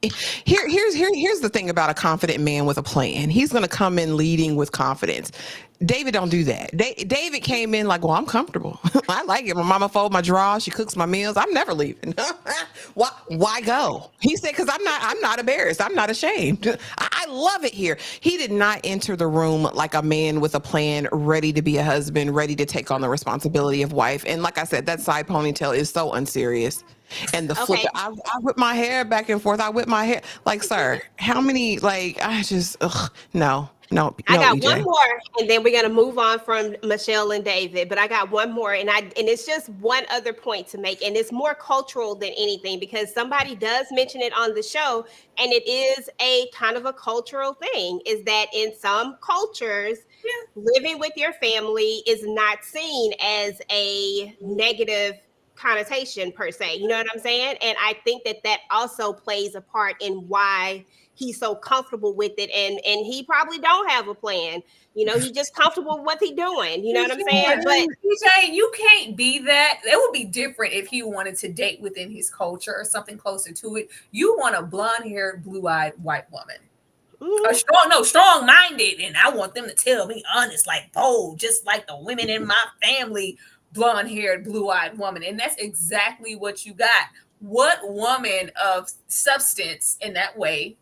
Here's the thing about a confident man with a plan. He's going to come in leading with confidence. David don't do that. David came in like, well, I'm comfortable. I like it. My mama folds my drawers. She cooks my meals. I'm never leaving. Why go? He said, because I'm not embarrassed. I'm not ashamed. I love it here. He did not enter the room like a man with a plan, ready to be a husband, ready to take on the responsibility of wife. And like I said, that side ponytail is so unserious. And the flip, I whip my hair back and forth. I whip my hair. Like, sir, how many, like, I just, no. I got EJ. one more, and then we're gonna move on from Michelle and David. But I got one more, and it's just one other point to make, and it's more cultural than anything because somebody does mention it on the show, and it is a kind of a cultural thing. Is that in some cultures, living with your family is not seen as a negative connotation per se. You know what I'm saying? And I think that also plays a part in why he's so comfortable with it, and he probably don't have a plan. You know, he's just comfortable with what he's doing. You know what I'm saying? But TJ, you can't be that. It would be different if he wanted to date within his culture or something closer to it. You want a blonde-haired, blue-eyed white woman. Strong-minded, and I want them to tell me honest, like bold, just like the women in my family. Blonde-haired, blue-eyed woman, and that's exactly what you got. What woman of substance in that way,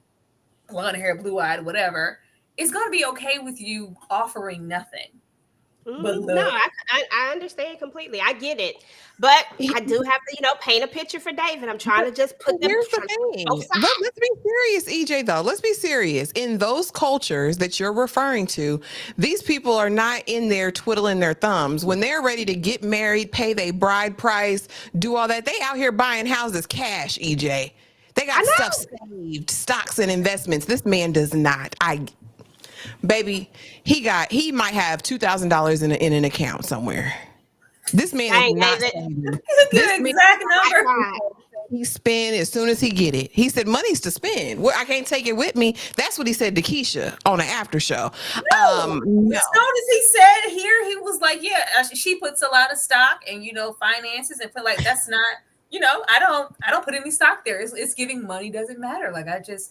blonde hair, blue-eyed, whatever, is going to be okay with you offering nothing? No, I understand completely. I get it, but I do have to, paint a picture for David. I'm trying to just put them. Here's the thing. But let's be serious, EJ. Though, let's be serious. In those cultures that you're referring to, these people are not in there twiddling their thumbs when they're ready to get married, pay their bride price, do all that. They out here buying houses cash, EJ. They got stuff saved, stocks and investments. This man does not. Baby, he might have $2,000 in an account somewhere. This man is not saving. This exact number. He spend as soon as he get it. He said, "Money's to spend. I can't take it with me." That's what he said to Keisha on an after show. No. As soon as he said here, he was like, "Yeah, she puts a lot of stock and finances and put like that's not." I don't put any stock there. It's giving money doesn't matter. Like I just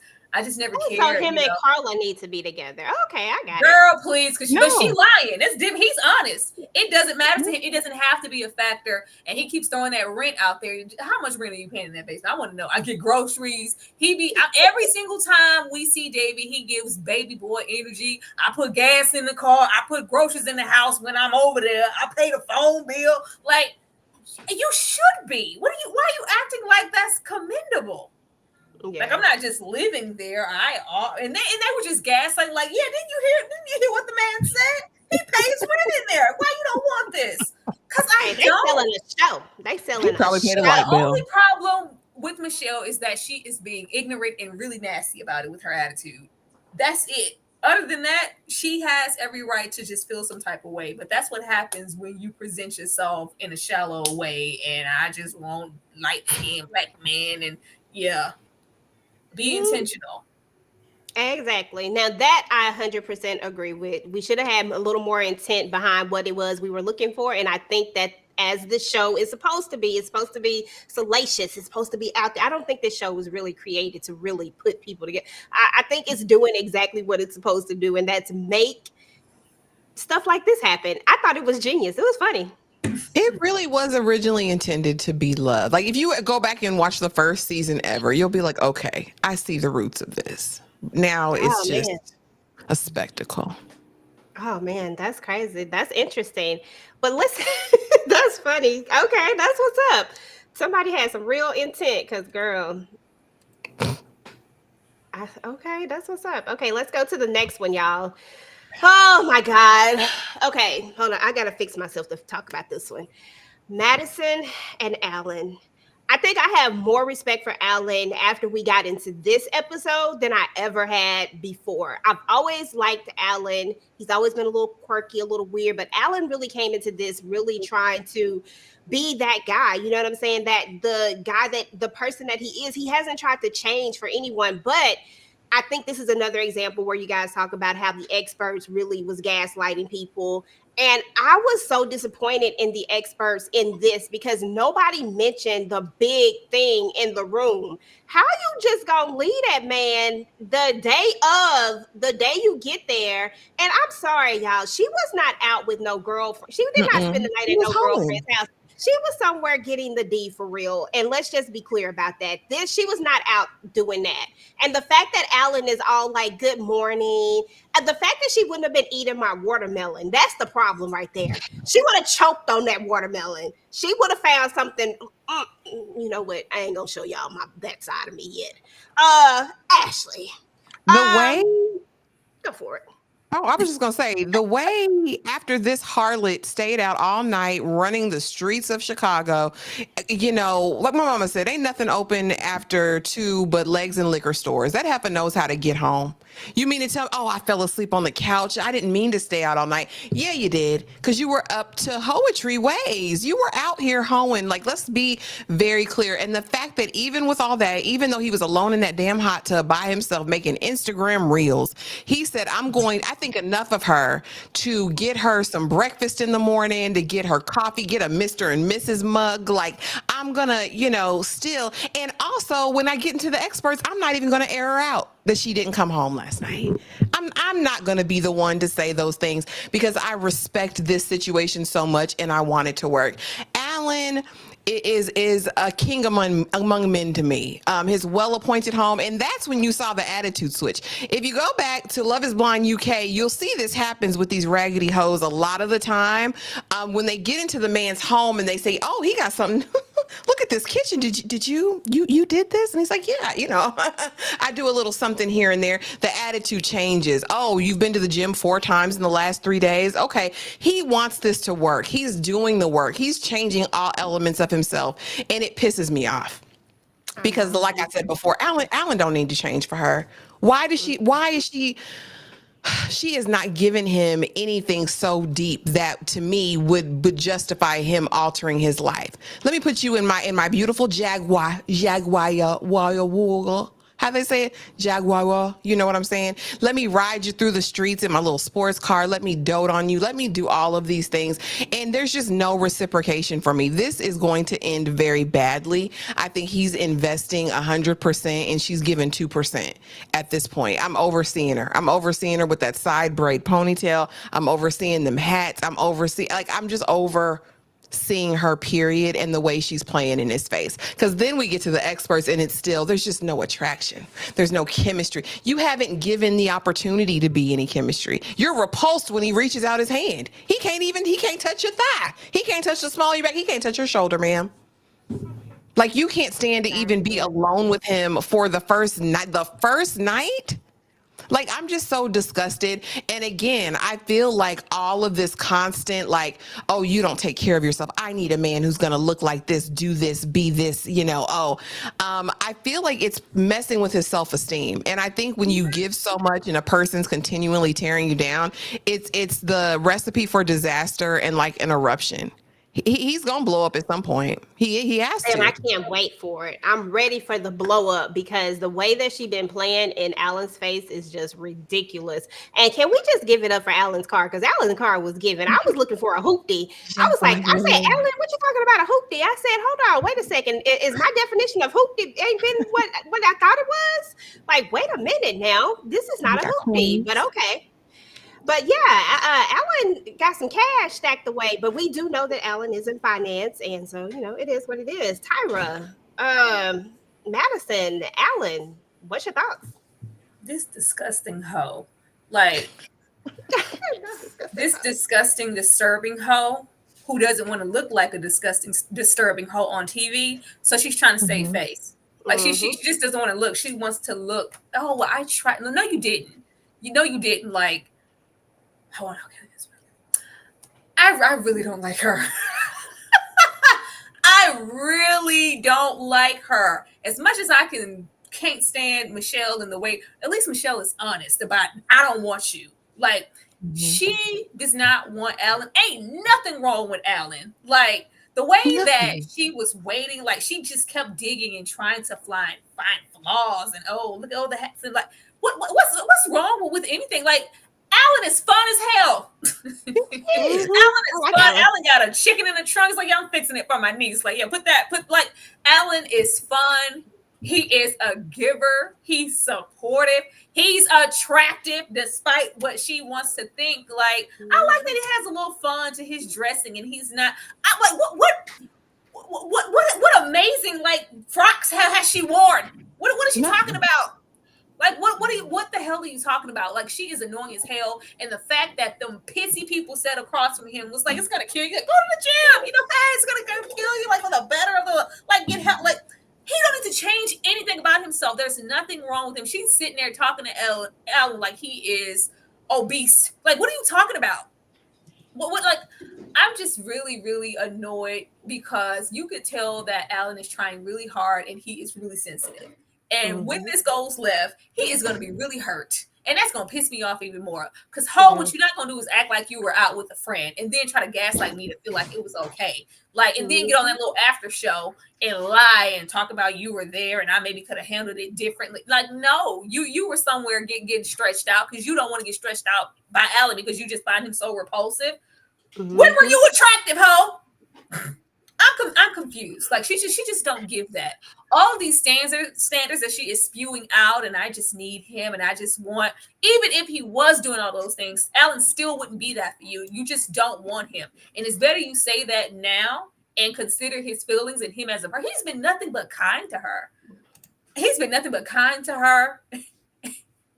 never cared. So him and Carla need to be together. Okay, I got it. Girl, please, but she lying. It's different. He's honest. It doesn't matter to him. It doesn't have to be a factor. And he keeps throwing that rent out there. How much rent are you paying in that basement? I want to know. I get groceries. Every single time we see David, he gives baby boy energy. I put gas in the car. I put groceries in the house when I'm over there. I pay the phone bill. Like. You should be. Why are you acting like that's commendable? Yeah. Like I'm not just living there. And they were just gaslighting. Like, yeah, didn't you hear what the man said? He pays rent in there. Why you don't want this? Because they selling a show. They selling a show. The only problem with Michelle is that she is being ignorant and really nasty about it with her attitude. That's it. Other than that, she has every right to just feel some type of way. But that's what happens when you present yourself in a shallow way. And I just want light-skinned black man. And be intentional. Exactly. Now that I 100% agree with. We should have had a little more intent behind what it was we were looking for. And I think that as the show is supposed to be, it's supposed to be salacious. It's supposed to be out there. I don't think this show was really created to really put people together. I think it's doing exactly what it's supposed to do, and that's make stuff like this happen. I thought it was genius. It was funny. It really was originally intended to be love. Like if you go back and watch the first season ever, you'll be like, okay, I see the roots of this. Now it's just a spectacle. Oh man, that's crazy. That's interesting. But listen, that's funny. Okay, that's what's up. Somebody had some real intent, because girl. Okay, that's what's up. Okay, let's go to the next one, y'all. Oh my God. Okay, hold on. I gotta fix myself to talk about this one. Madison and Alan. I think I have more respect for Alan after we got into this episode than I ever had before. I've always liked Alan. He's always been a little quirky, a little weird, but Alan really came into this really trying to be that guy. You know what I'm saying? That the guy, that the person that he is, he hasn't tried to change for anyone, but I think this is another example where you guys talk about how the experts really was gaslighting people. And I was so disappointed in the experts in this because nobody mentioned the big thing in the room. How you just gonna leave that man the day you get there? And I'm sorry, y'all. She was not out with no girlfriend. She did not spend the night at no girlfriend's house. She was somewhere getting the D for real. And let's just be clear about that. She was not out doing that. And the fact that Alan is all like, good morning. And the fact that she wouldn't have been eating my watermelon, that's the problem right there. She would have choked on that watermelon. She would have found something. You know what? I ain't gonna show y'all that side of me yet. Ashley. The way. Go for it. Oh, I was just going to say, the way after this harlot stayed out all night running the streets of Chicago, you know, like my mama said, ain't nothing open after 2 but legs and liquor stores. That heifer knows how to get home. You mean to tell me, oh, I fell asleep on the couch. I didn't mean to stay out all night. Yeah, you did, because you were up to poetry ways. You were out here hoeing. Like, let's be very clear. And the fact that even with all that, even though he was alone in that damn hot tub by himself making Instagram reels, he said, I think enough of her to get her some breakfast in the morning, to get her coffee, get a Mr. and Mrs. mug. Like, I'm gonna, still. And also, when I get into the experts, I'm not even gonna air her out that she didn't come home last night. I'm not going to be the one to say those things because I respect this situation so much and I want it to work. Alan is a king among men to me. His well-appointed home, and that's when you saw the attitude switch. If you go back to Love is Blind UK, you'll see this happens with these raggedy hoes a lot of the time. When they get into the man's home and they say, "Oh, he got something." Look at this kitchen. Did you did this? And he's like, yeah, I do a little something here and there. The attitude changes. Oh, you've been to the gym 4 times in the last 3 days. Okay. He wants this to work. He's doing the work. He's changing all elements of himself. And it pisses me off because like I said before, Alan don't need to change for her. Why is she is not giving him anything so deep that to me would justify him altering his life. Let me put you in my beautiful Jaguar. How they say it? Jaguar. You know what I'm saying? Let me ride you through the streets in my little sports car. Let me dote on you. Let me do all of these things. And there's just no reciprocation for me. This is going to end very badly. I think he's investing 100% and she's giving 2% at this point. I'm overseeing her. I'm overseeing her with that side braid ponytail. I'm overseeing them hats. I'm just seeing her, period, and the way she's playing in his face. Because then we get to the experts and there's just no attraction. There's no chemistry. You haven't given the opportunity to be any chemistry. You're repulsed when he reaches out his hand. He can't touch your thigh. He can't touch the small of your back. He can't touch your shoulder, ma'am. Like, you can't stand to even be alone with him for the first night. Like, I'm just so disgusted. And again, I feel like all of this constant, like, oh, you don't take care of yourself. I need a man who's going to look like this, do this, be this, I feel like it's messing with his self-esteem. And I think when you give so much and a person's continually tearing you down, it's the recipe for disaster and like an eruption. He's gonna blow up at some point. He has to. And I can't wait for it. I'm ready for the blow up because the way that she's been playing in Alan's face is just ridiculous. And can we just give it up for Alan's car? Because Alan's car was given. I was looking for a hoopty. I said, Alan, what you talking about a hoopty? I said, hold on, wait a second. Is my definition of hoopty ain't been what I thought it was? Like, wait a minute now. This is not a hoopty, but okay. But yeah, Alan got some cash stacked away, but we do know that Alan is in finance, and so it is what it is. Tyra, Madison, Alan, what's your thoughts? This disgusting hoe, like this disgusting, disturbing hoe who doesn't want to look like a disgusting, disturbing hoe on TV, so she's trying to save face. Like she just doesn't want to look. She wants to look. Oh, well, I tried. No, you didn't. You didn't. Like. Hold on, okay. I really don't like her. I really don't like her. As much as I can't stand Michelle in the way, at least Michelle is honest about, I don't want you. Like, she does not want Alan. Ain't nothing wrong with Alan. Like, the way that she was waiting, like, she just kept digging and trying to find flaws and, oh, look at all the hats. And like, wrong with anything. Like, Alan is fun as hell. Alan is fun. Alan got a chicken in the trunk. He's like, yeah, I'm fixing it for my niece. Like, yeah, like, Alan is fun. He is a giver. He's supportive. He's attractive despite what she wants to think. Like, I like that he has a little fun to his dressing, and he's not. I'm like, what amazing like frocks has she worn? What is she talking about? Like, what the hell are you talking about? Like, she is annoying as hell. And the fact that them pissy people sat across from him was like, it's gonna kill you. Like, go to the gym. You know, hey, it's gonna go kill you. Like, for the better of the, like, get help. Like, he don't need to change anything about himself. There's nothing wrong with him. She's sitting there talking to Alan like he is obese. Like, what are you talking about? What like, I'm just really, really annoyed because you could tell that Alan is trying really hard and he is really sensitive. And when this goes left, he is going to be really hurt. And that's going to piss me off even more. Because, what you're not going to do is act like you were out with a friend and then try to gaslight me to feel like it was okay. Like, and then get on that little after show and lie and talk about you were there and I maybe could have handled it differently. Like, no, you were somewhere getting stretched out because you don't want to get stretched out by Alan because you just find him so repulsive. When were you attractive, ho? I'm confused. Like, she just don't give that. All these standards that she is spewing out, and I just need him, and I just want, even if he was doing all those things, Alan still wouldn't be that for you. You just don't want him. And it's better you say that now and consider his feelings and him as a person. He's been nothing but kind to her.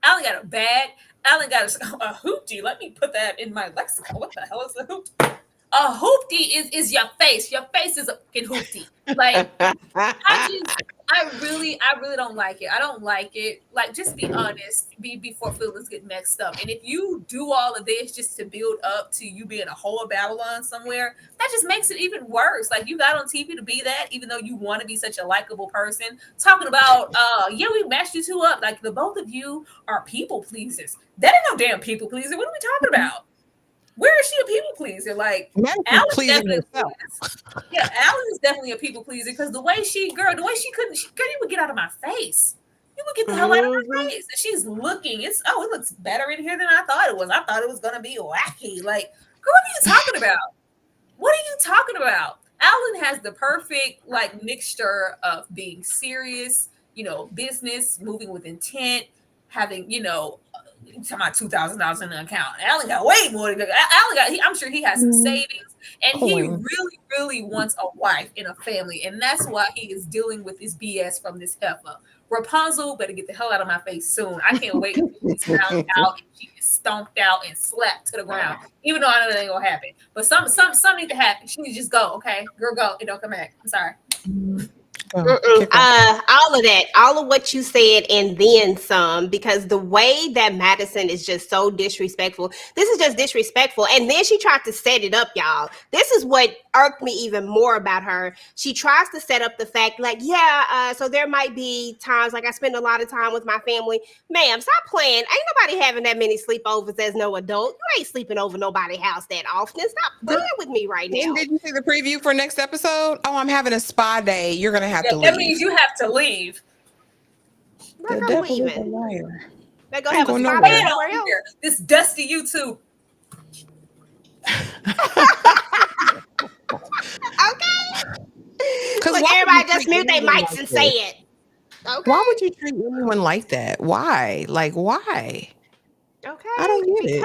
Alan got a bag. Alan got a hoopty. Let me put that in my lexicon. What the hell is a hoopty? A hoopty is your face. Your face is a fucking hoopty. Like, I really don't like it. I don't like it. Like, just be honest. Before feelings get mixed up. And if you do all of this just to build up to you being a whole of Babylon somewhere, that just makes it even worse. Like, you got on TV to be that, even though you want to be such a likable person. Talking about, yeah, we matched you two up. Like, the both of you are people pleasers. That ain't no damn people pleaser. What are we talking about? Where is she a people pleaser? Like, Alan is definitely a people pleaser because the way she couldn't, girl, you would get out of my face. You would get the hell out of my face. And she's looking. It looks better in here than I thought it was. I thought it was gonna be wacky. Like, girl, what are you talking about? What are you talking about? Alan has the perfect like mixture of being serious, business, moving with intent, having, talking about $2,000 in the account. Alan got way more than that. I'm sure he has some savings, and he really, really wants a wife and a family, and that's why he is dealing with this BS from this heifer. Rapunzel better get the hell out of my face soon. I can't wait until she's found out and she is stomped out and slapped to the ground. Even though I know that ain't gonna happen, but some need to happen. She needs to just go. Okay, girl, go. It don't come back. I'm sorry. All of that, all of what you said, and then some, because the way that Madison is just so disrespectful. This is just disrespectful. And then she tried to set it up, y'all. This is what irked me even more about her. She tries to set up the fact, like, so there might be times, like, I spend a lot of time with my family. Ma'am, stop playing. Ain't nobody having that many sleepovers as no adult. You ain't sleeping over nobody's house that often. Stop playing with me right now. Did you see the preview for next episode? Oh, I'm having a spa day. You're gonna have to leave. That means you have to leave. Where I'm leaving. They're gonna have a spa day over here. This dusty YouTube. Okay. Look, everybody just mute their mics and say it. Okay. Why would you treat anyone like that? Why? Like, why? Okay. I don't get it.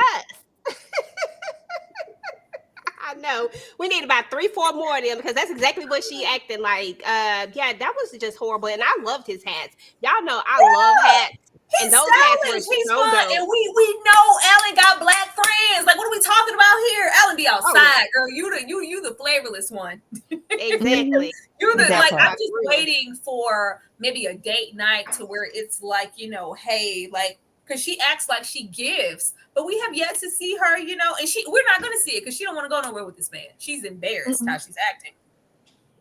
I know. We need about 3-4 more of them because that's exactly what she acted like. That was just horrible. And I loved his hats. Y'all know I love hats. And those hats were so dope. And we know Alan got black friends. Like, what are we talking about here? Alan be outside, girl. You the flavorless one. Exactly. You're the I'm just waiting for maybe a date night to where it's like, hey, like, because she acts like she gives, but we have yet to see her, and we're not going to see it because she don't want to go nowhere with this man. She's embarrassed how she's acting.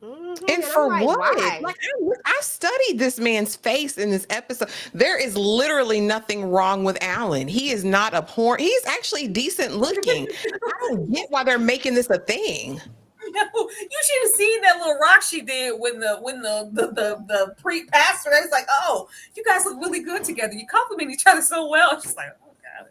And for what? Like, I studied this man's face in this episode. There is literally nothing wrong with Alan. He is not abhorrent. He's actually decent looking. I don't get why they're making this a thing. No, you should have seen that little rock she did when the pre-pastor. They was like, "Oh, you guys look really good together. You compliment each other so well." She's like, "Oh God."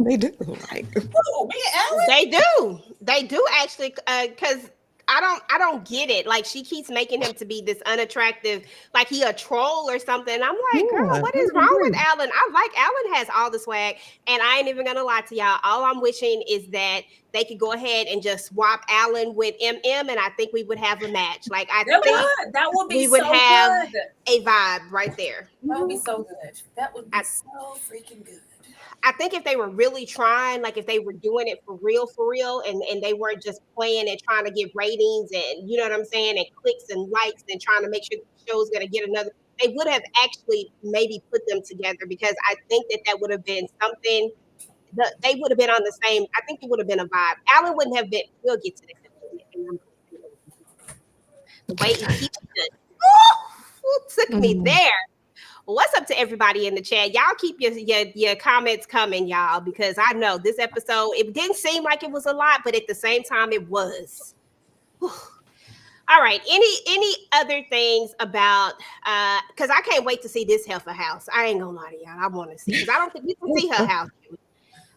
They do. Like, Oh, me and Alan? They do actually, because I don't get it. Like, she keeps making him to be this unattractive, like he a troll or something. I'm like, girl, what is wrong with Alan? Alan has all the swag, and I ain't even gonna lie to y'all. All I'm wishing is that they could go ahead and just swap Alan with MM, and I think we would have a match. Like, I think that would be we would so have good. a vibe right there. That would be so good. That would be so freaking good. I think if they were really trying, like if they were doing it for real, and they weren't just playing and trying to get ratings and, you know what I'm saying, and clicks and likes and trying to make sure the show's going to get another, they would have actually maybe put them together, because I think that would have been something, they would have been on the same, I think it would have been a vibe. Alan wouldn't have been, we'll get to this. The way he keeps it. Took me there. What's up to everybody in the chat? Y'all keep your comments coming, y'all, because I know this episode, it didn't seem like it was a lot, but at the same time, it was. All right. Any other things about, because I can't wait to see this heifer house. I ain't gonna lie to y'all. I want to see, because I don't think you can see her house.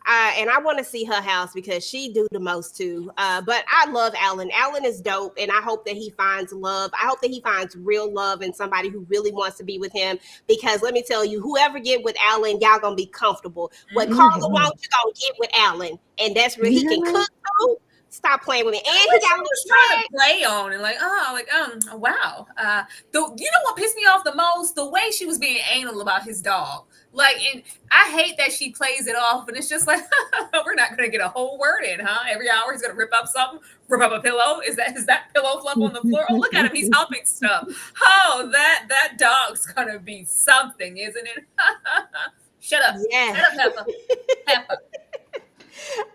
And I want to see her house because she do the most too. But I love Alan. Alan is dope, and I hope that he finds love. I hope that he finds real love and somebody who really wants to be with him. Because let me tell you, whoever get with Alan, y'all gonna be comfortable. What Carla wants, you gonna get with Alan, and that's really he can cook too. Stop playing with me. And he got was trying to play on and wow. You know what pissed me off the most? The way she was being anal about his dog. Like, and I hate that she plays it off, and it's just like, we're not gonna get a whole word in, huh? Every hour he's gonna rip up something, rip up a pillow. Is that pillow fluff on the floor? Oh, look at him, he's humping stuff. Oh, that dog's gonna be something, isn't it? Shut up. Yeah. Shut up, Peppa.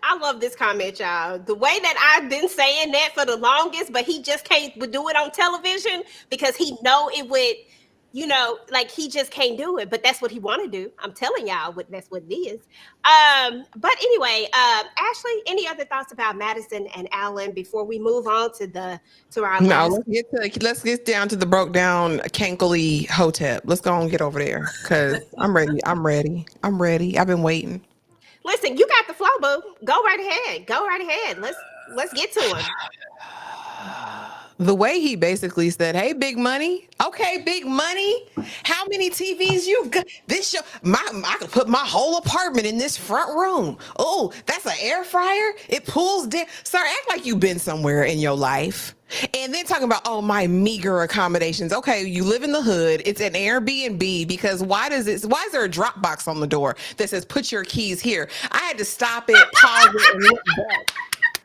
I love this comment, y'all. The way that I've been saying that for the longest, but he just can't do it on television because he know it would, you know, like he just can't do it. But that's what he want to do. I'm telling y'all that's what it is. But anyway, Ashley, any other thoughts about Madison and Alan before we move on to our last? Let's get down to the broke down cankly hotep. Let's go and get over there because I'm ready. I've been waiting. Listen, you got the flow, boo. Go right ahead. Let's get to him. The way he basically said, "Hey, big money. Okay, big money. How many TVs you got? This show, I could put my whole apartment in this front room. Oh, that's an air fryer. It pulls down. Sir, act like you've been somewhere in your life." And then talking about, oh, my meager accommodations. Okay, you live in the hood. It's an Airbnb because why is there a drop box on the door that says put your keys here? I had to stop it, pause it, and look back.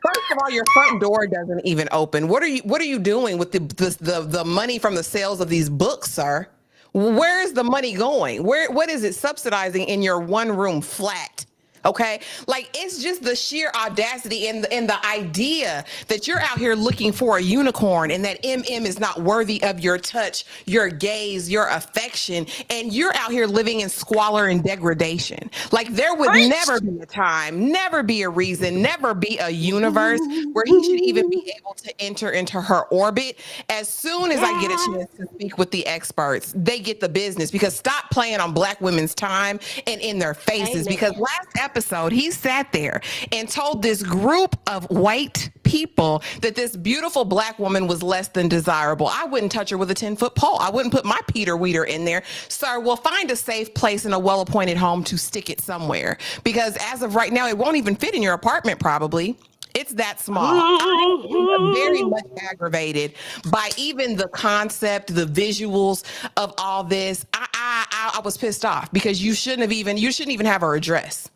First of all, your front door doesn't even open. What are you doing with the money from the sales of these books, sir? Where is the money going? What is it subsidizing in your one room flat? Okay, like it's just the sheer audacity and the idea that you're out here looking for a unicorn and that MM is not worthy of your touch, your gaze, your affection, and you're out here living in squalor and degradation. Like there would never be a time, never be a reason, never be a universe where he should even be able to enter into her orbit. As soon as I get a chance to speak with the experts, they get the business because stop playing on Black women's time and in their faces. Because last episode, he sat there and told this group of white people that this beautiful Black woman was less than desirable. I wouldn't touch her with a 10-foot pole. I wouldn't put my Peter Weeder in there. Sir, we'll find a safe place in a well-appointed home to stick it somewhere. Because as of right now, it won't even fit in your apartment probably. It's that small. I am very much aggravated by even the concept, the visuals of all this. I was pissed off because you shouldn't even have her address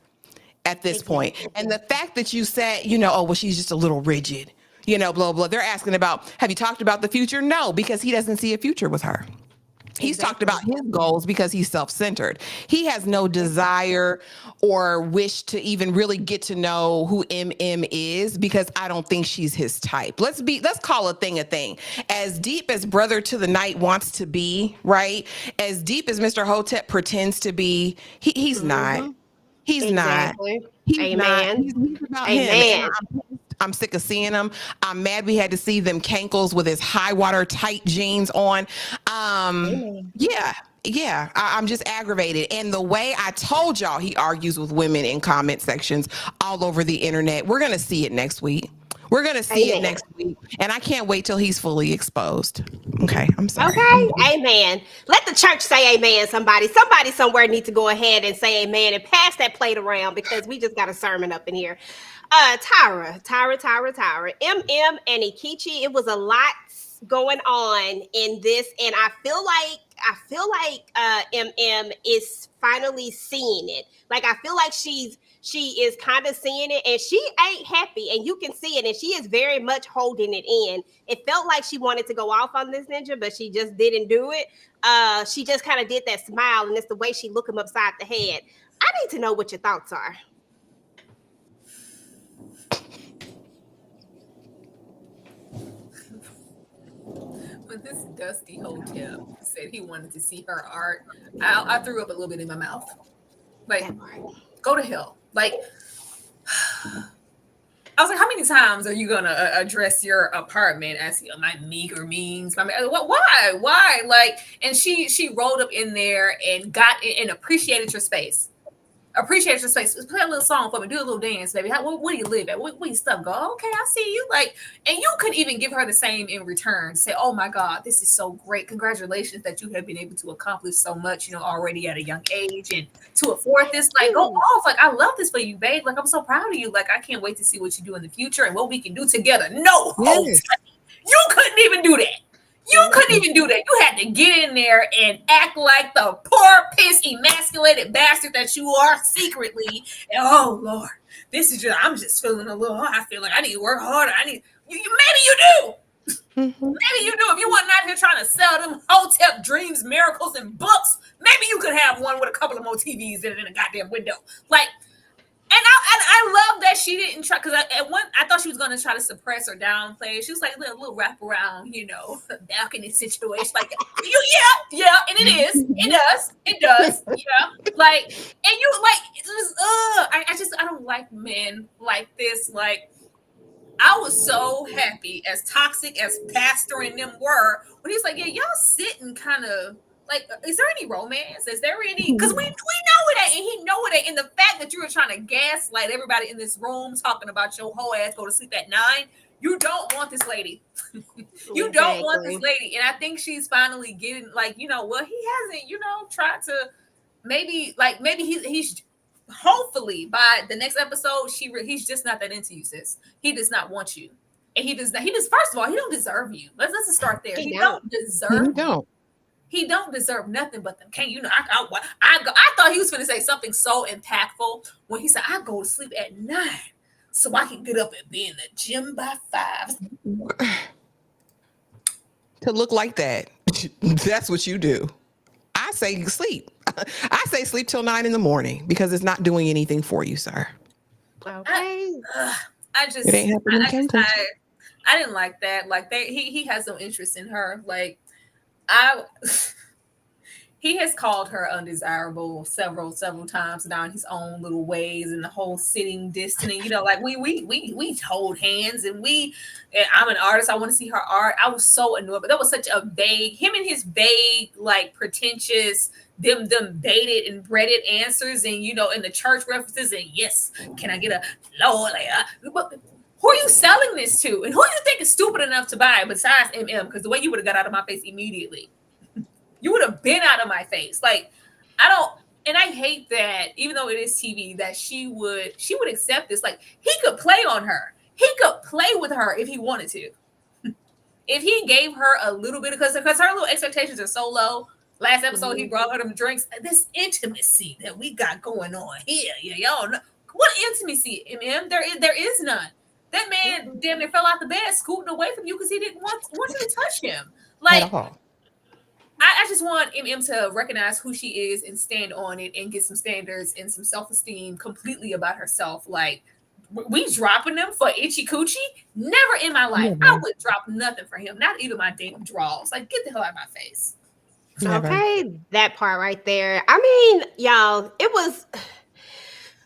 at this point. And the fact that you said, oh, well, she's just a little rigid, blah, blah. They're asking about, have you talked about the future? No, because he doesn't see a future with her. He's talked about his goals because he's self-centered. He has no desire or wish to even really get to know who MM is because I don't think she's his type. Let's call a thing. As deep as Brother to the Night wants to be, right? As deep as Mr. Hotep pretends to be, he's not. He's not. He's Amen. not. He's about him. I'm sick of seeing them. I'm mad we had to see them cankles with his high water tight jeans on. Yeah, I'm just aggravated. And the way I told y'all he argues with women in comment sections all over the internet, we're going to see it next week. We're going to see it next week. And I can't wait till he's fully exposed. Okay, I'm sorry. Okay, amen. Let the church say amen, somebody. Somebody somewhere needs to go ahead and say amen and pass that plate around because we just got a sermon up in here. Tyra, MM and Ikichi, it was a lot going on in this, and I feel like MM is finally seeing it. Like I feel like she is kind of seeing it, and she ain't happy, and you can see it, and she is very much holding it in. It felt like she wanted to go off on this ninja, but she just didn't do it. She just kind of did that smile, and it's the way she looked him upside the head. I need to know what your thoughts are. When this dusty hotel said he wanted to see her art, I threw up a little bit in my mouth. Like, go to hell. Like, I was like, how many times are you gonna address your apartment as my meager means? Why? Like, and she rolled up in there and got it and appreciated your space. Appreciate your space. Play a little song for me. Do a little dance, baby. Where do you live at? Where you stuff go? Okay, I see you. Like, and you could even give her the same in return. Say, oh my God, this is so great. Congratulations that you have been able to accomplish so much, already at a young age, and to afford this. Like, go off. Like, I love this for you, babe. Like, I'm so proud of you. Like, I can't wait to see what you do in the future and what we can do together. No, yes. You couldn't even do that. You couldn't even do that. You had to get in there and act like the poor, piss, emasculated bastard that you are secretly. And oh Lord, this is I'm just feeling a little. I feel like I need to work harder. Maybe you do. Maybe you do. If you weren't out here trying to sell them hotel dreams, miracles, and books, maybe you could have one with a couple of more TVs in a goddamn window. Like. And I love that she didn't try, because I thought she was going to try to suppress or downplay. She was like a little wraparound, balcony situation. Like, yeah, and it does, yeah. Like, and you like, I don't like men like this. Like, I was so happy, as toxic as Pastor and them were, when he's like, yeah, y'all sitting kind of. Like, is there any romance? Is there any? Because we know it ain't, and he know it ain't. And the fact that you were trying to gaslight everybody in this room talking about your whole ass go to sleep at 9, you don't want this lady. You don't want this lady. And I think she's finally getting, like, he hasn't, tried to maybe he's hopefully by the next episode, he's just not that into you, sis. He does not want you. And first of all, he don't deserve you. Let's just start there. He don't deserve you. He don't deserve nothing but them. I thought he was going to say something so impactful when he said, I go to sleep at 9 so I can get up and be in the gym by 5. To look like that, that's what you do. I say sleep. I say sleep till 9 in the morning because it's not doing anything for you, sir. Okay. It ain't happening. I didn't like that. Like, he has no interest in her. Like, he has called her undesirable several times now in his own little ways, and the whole sitting distant. Like we hold hands, and I'm an artist. I want to see her art. I was so annoyed, but that was such a him and his vague, like, pretentious, them baited and breaded answers, and in the church references, and yes, can I get a Lord? Who are you selling this to? And who do you think is stupid enough to buy it besides MM? Because the way you would have got out of my face immediately. You would have been out of my face. Like, and I hate that, even though it is TV, that she would accept this. Like, he could play on her. He could play with her if he wanted to. If he gave her a little bit, because her little expectations are so low. Last episode, he brought her them drinks. This intimacy that we got going on here. Y'all know. What intimacy, MM? There is none. That man damn near fell out the bed, scooting away from you because he didn't want you to touch him. Like, I just want MM to recognize who she is and stand on it and get some standards and some self-esteem completely about herself. Like, we dropping them for itchy coochie? Never in my life. I would drop nothing for him, not even my damn draws. Like, get the hell out of my face. Okay, that part right there. I mean, y'all, it was...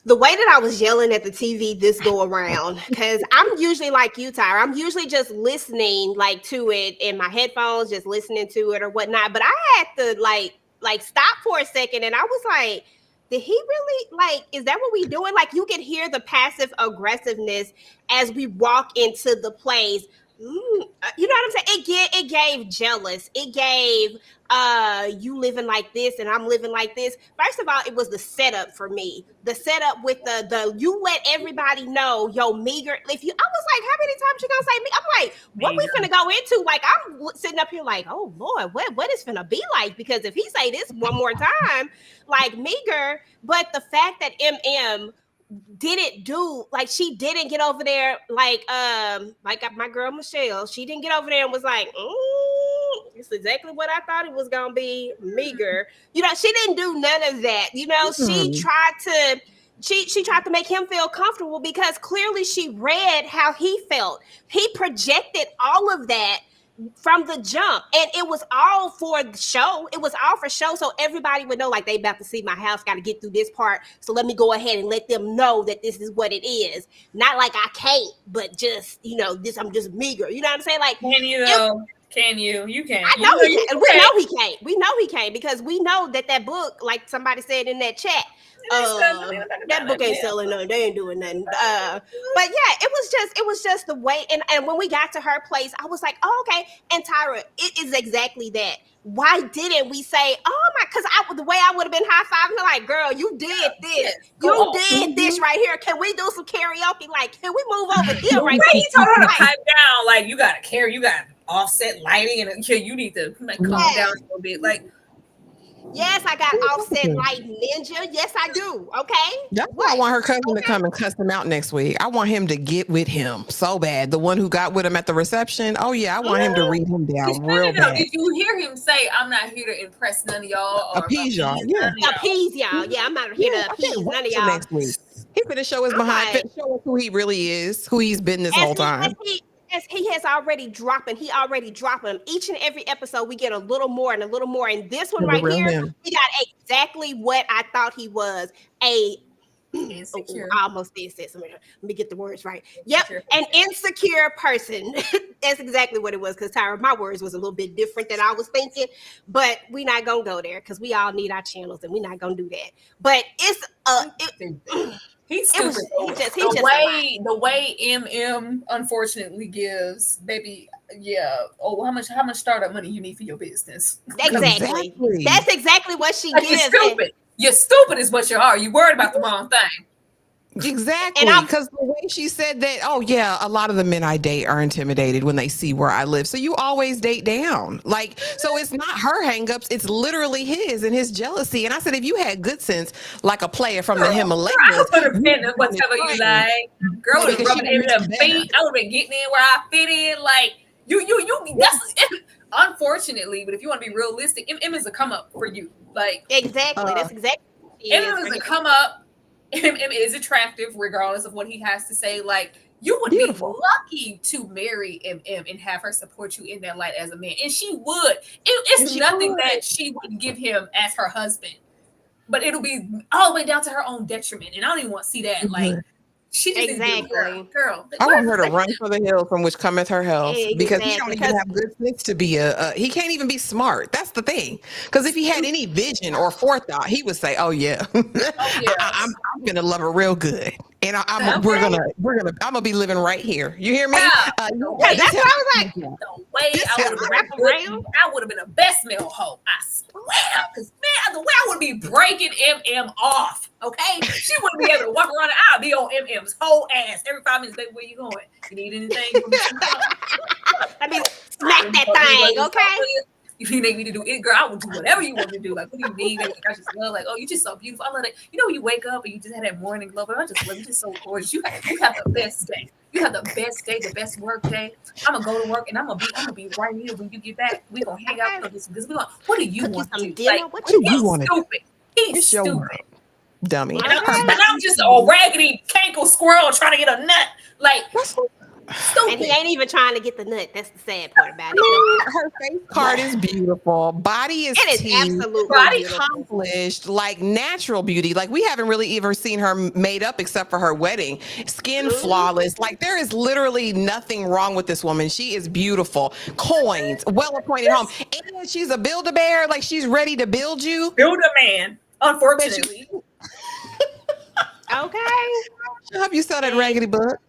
The way that I was yelling at the TV this go around, because I'm usually like you, Tyra. I'm usually just listening like to it in my headphones, just listening to it or whatnot. But I had to like stop for a second, and I was like, did he really like? Is that what we doing? Like you can hear the passive aggressiveness as we walk into the place. You know what I'm saying? It gave jealous. It gave you living like this and I'm living like this. First of all, it was the setup for me. The setup with the you let everybody know, yo, meager. If you, I was like, how many times you gonna say me? I'm like, what we finna go into? Like, I'm sitting up here like, oh Lord, what is finna be like? Because if he say this one more time, like meager, but the fact that didn't do like she didn't get over there like my girl Michelle, she didn't get over there and was like, it's exactly what I thought it was gonna be, meager. You know, she didn't do none of that. You know, she tried to make him feel comfortable because clearly she read how he felt. He projected all of that from the jump, and it was all for the show. It was all for show, so everybody would know, like, they about to see my house, got to get through this part, so let me go ahead and let them know that this is what it is. Not like I can't, but just, you know, this, I'm just meager. You know what I'm saying? Like, can you though? Can you? You can. I know he can. We know he can't. We know he can't because we know that book, like somebody said in that chat, that book ain't selling nothing. They ain't doing nothing. But yeah, it was just the way. And when we got to her place, I was like, oh, okay. And Tyra, it is exactly that. Why didn't we say, oh my? Because the way I would have been high fiving, like, girl, you did this. You did this right here. Can we do some karaoke? Like, can we move over here right here? He told her to pipe down. Like, you got to carry. You got offset lighting, and you need to calm down a little bit. Like. Yes, I got offset light ninja. Yes, I do. Okay. That's why I want her cousin to come and cuss him out next week. I want him to get with him so bad. The one who got with him at the reception. Oh yeah, I want him to read him down real bad. Did you hear him say, "I'm not here to impress none of y'all"? Appease y'all. Yeah. Appease y'all. Yeah, I'm not here to appease none of y'all. Next week. He finna show us behind. Finna show us who he really is. Who he's been this whole time. He has already dropping. He already dropping them. Each and every episode, we get a little more and a little more. And this one right here, he got exactly what I thought he was. Insecure. I almost did say something. Let me get the words right. Yep, an insecure person. That's exactly what it was. Because Tyra, my words was a little bit different than I was thinking. But we not gonna go there because we all need our channels, and we're not gonna do that. But it's he's stupid. The way MM unfortunately gives, baby. Yeah. Oh, how much startup money you need for your business? Exactly. That's exactly what she gives. You're stupid. You're stupid is what you are. You worried about the wrong thing. Exactly. Because the way she said that, oh yeah, a lot of the men I date are intimidated when they see where I live. So you always date down. Like, so it's not her hangups, it's literally his and his jealousy. And I said, if you had good sense, like a player from the Himalayas, I would have been whatever you like. Girl would have rubbing in the feet. I would have been getting in where I fit in. Like you that's unfortunately, but if you want to be realistic, M is a come up for you. Like exactly. That's exactly M is a come up. M is attractive regardless of what he has to say. Like, you would be lucky to marry M and have her support you in that light as a man. And she would. It's nothing that she wouldn't give him as her husband. But it'll be all the way down to her own detriment. And I don't even want to see that. Like, she just girl. I want her to run for the hill from which cometh her health, because he don't even have good sense to be he can't even be smart. That's the thing. Because if he had any vision or forethought, he would say, "Oh yeah, I'm gonna love her real good, and I'm gonna be living right here." You hear me? That's what I was like. The way I would have been a best male hoe. I swear, because man, the way I would be breaking MM off. Okay, she wouldn't be able to walk around the aisle, be on MM's whole ass every 5 minutes. Baby, where you going? You need anything? I mean, smack that thing, okay? If you need me to do it, girl, I will do whatever you want me to do. Like, what do you need? Like, I just love, like, oh, you're just so beautiful. I love it. You know, when you wake up and you just had that morning glow, but I just love you. Just so gorgeous. You have the best day. You have the best day, the best work day. I'm gonna go to work and I'm gonna be right here when you get back. We gonna hang out because what do you want to do? Like, what do you want to do? He's stupid. Dummy. And I'm just a raggedy cankle squirrel trying to get a nut. Like, And he ain't even trying to get the nut. That's the sad part about it. Her face card is beautiful. Body is It is tea. absolutely Body beautiful. accomplished, like natural beauty. Like we haven't really ever seen her made up except for her wedding. Skin flawless. Like there is literally nothing wrong with this woman. She is beautiful. Coins, well-appointed home. And she's a Build-A-Bear. Like she's ready to build you. Build a man, unfortunately. Okay. I hope you sell that raggedy book.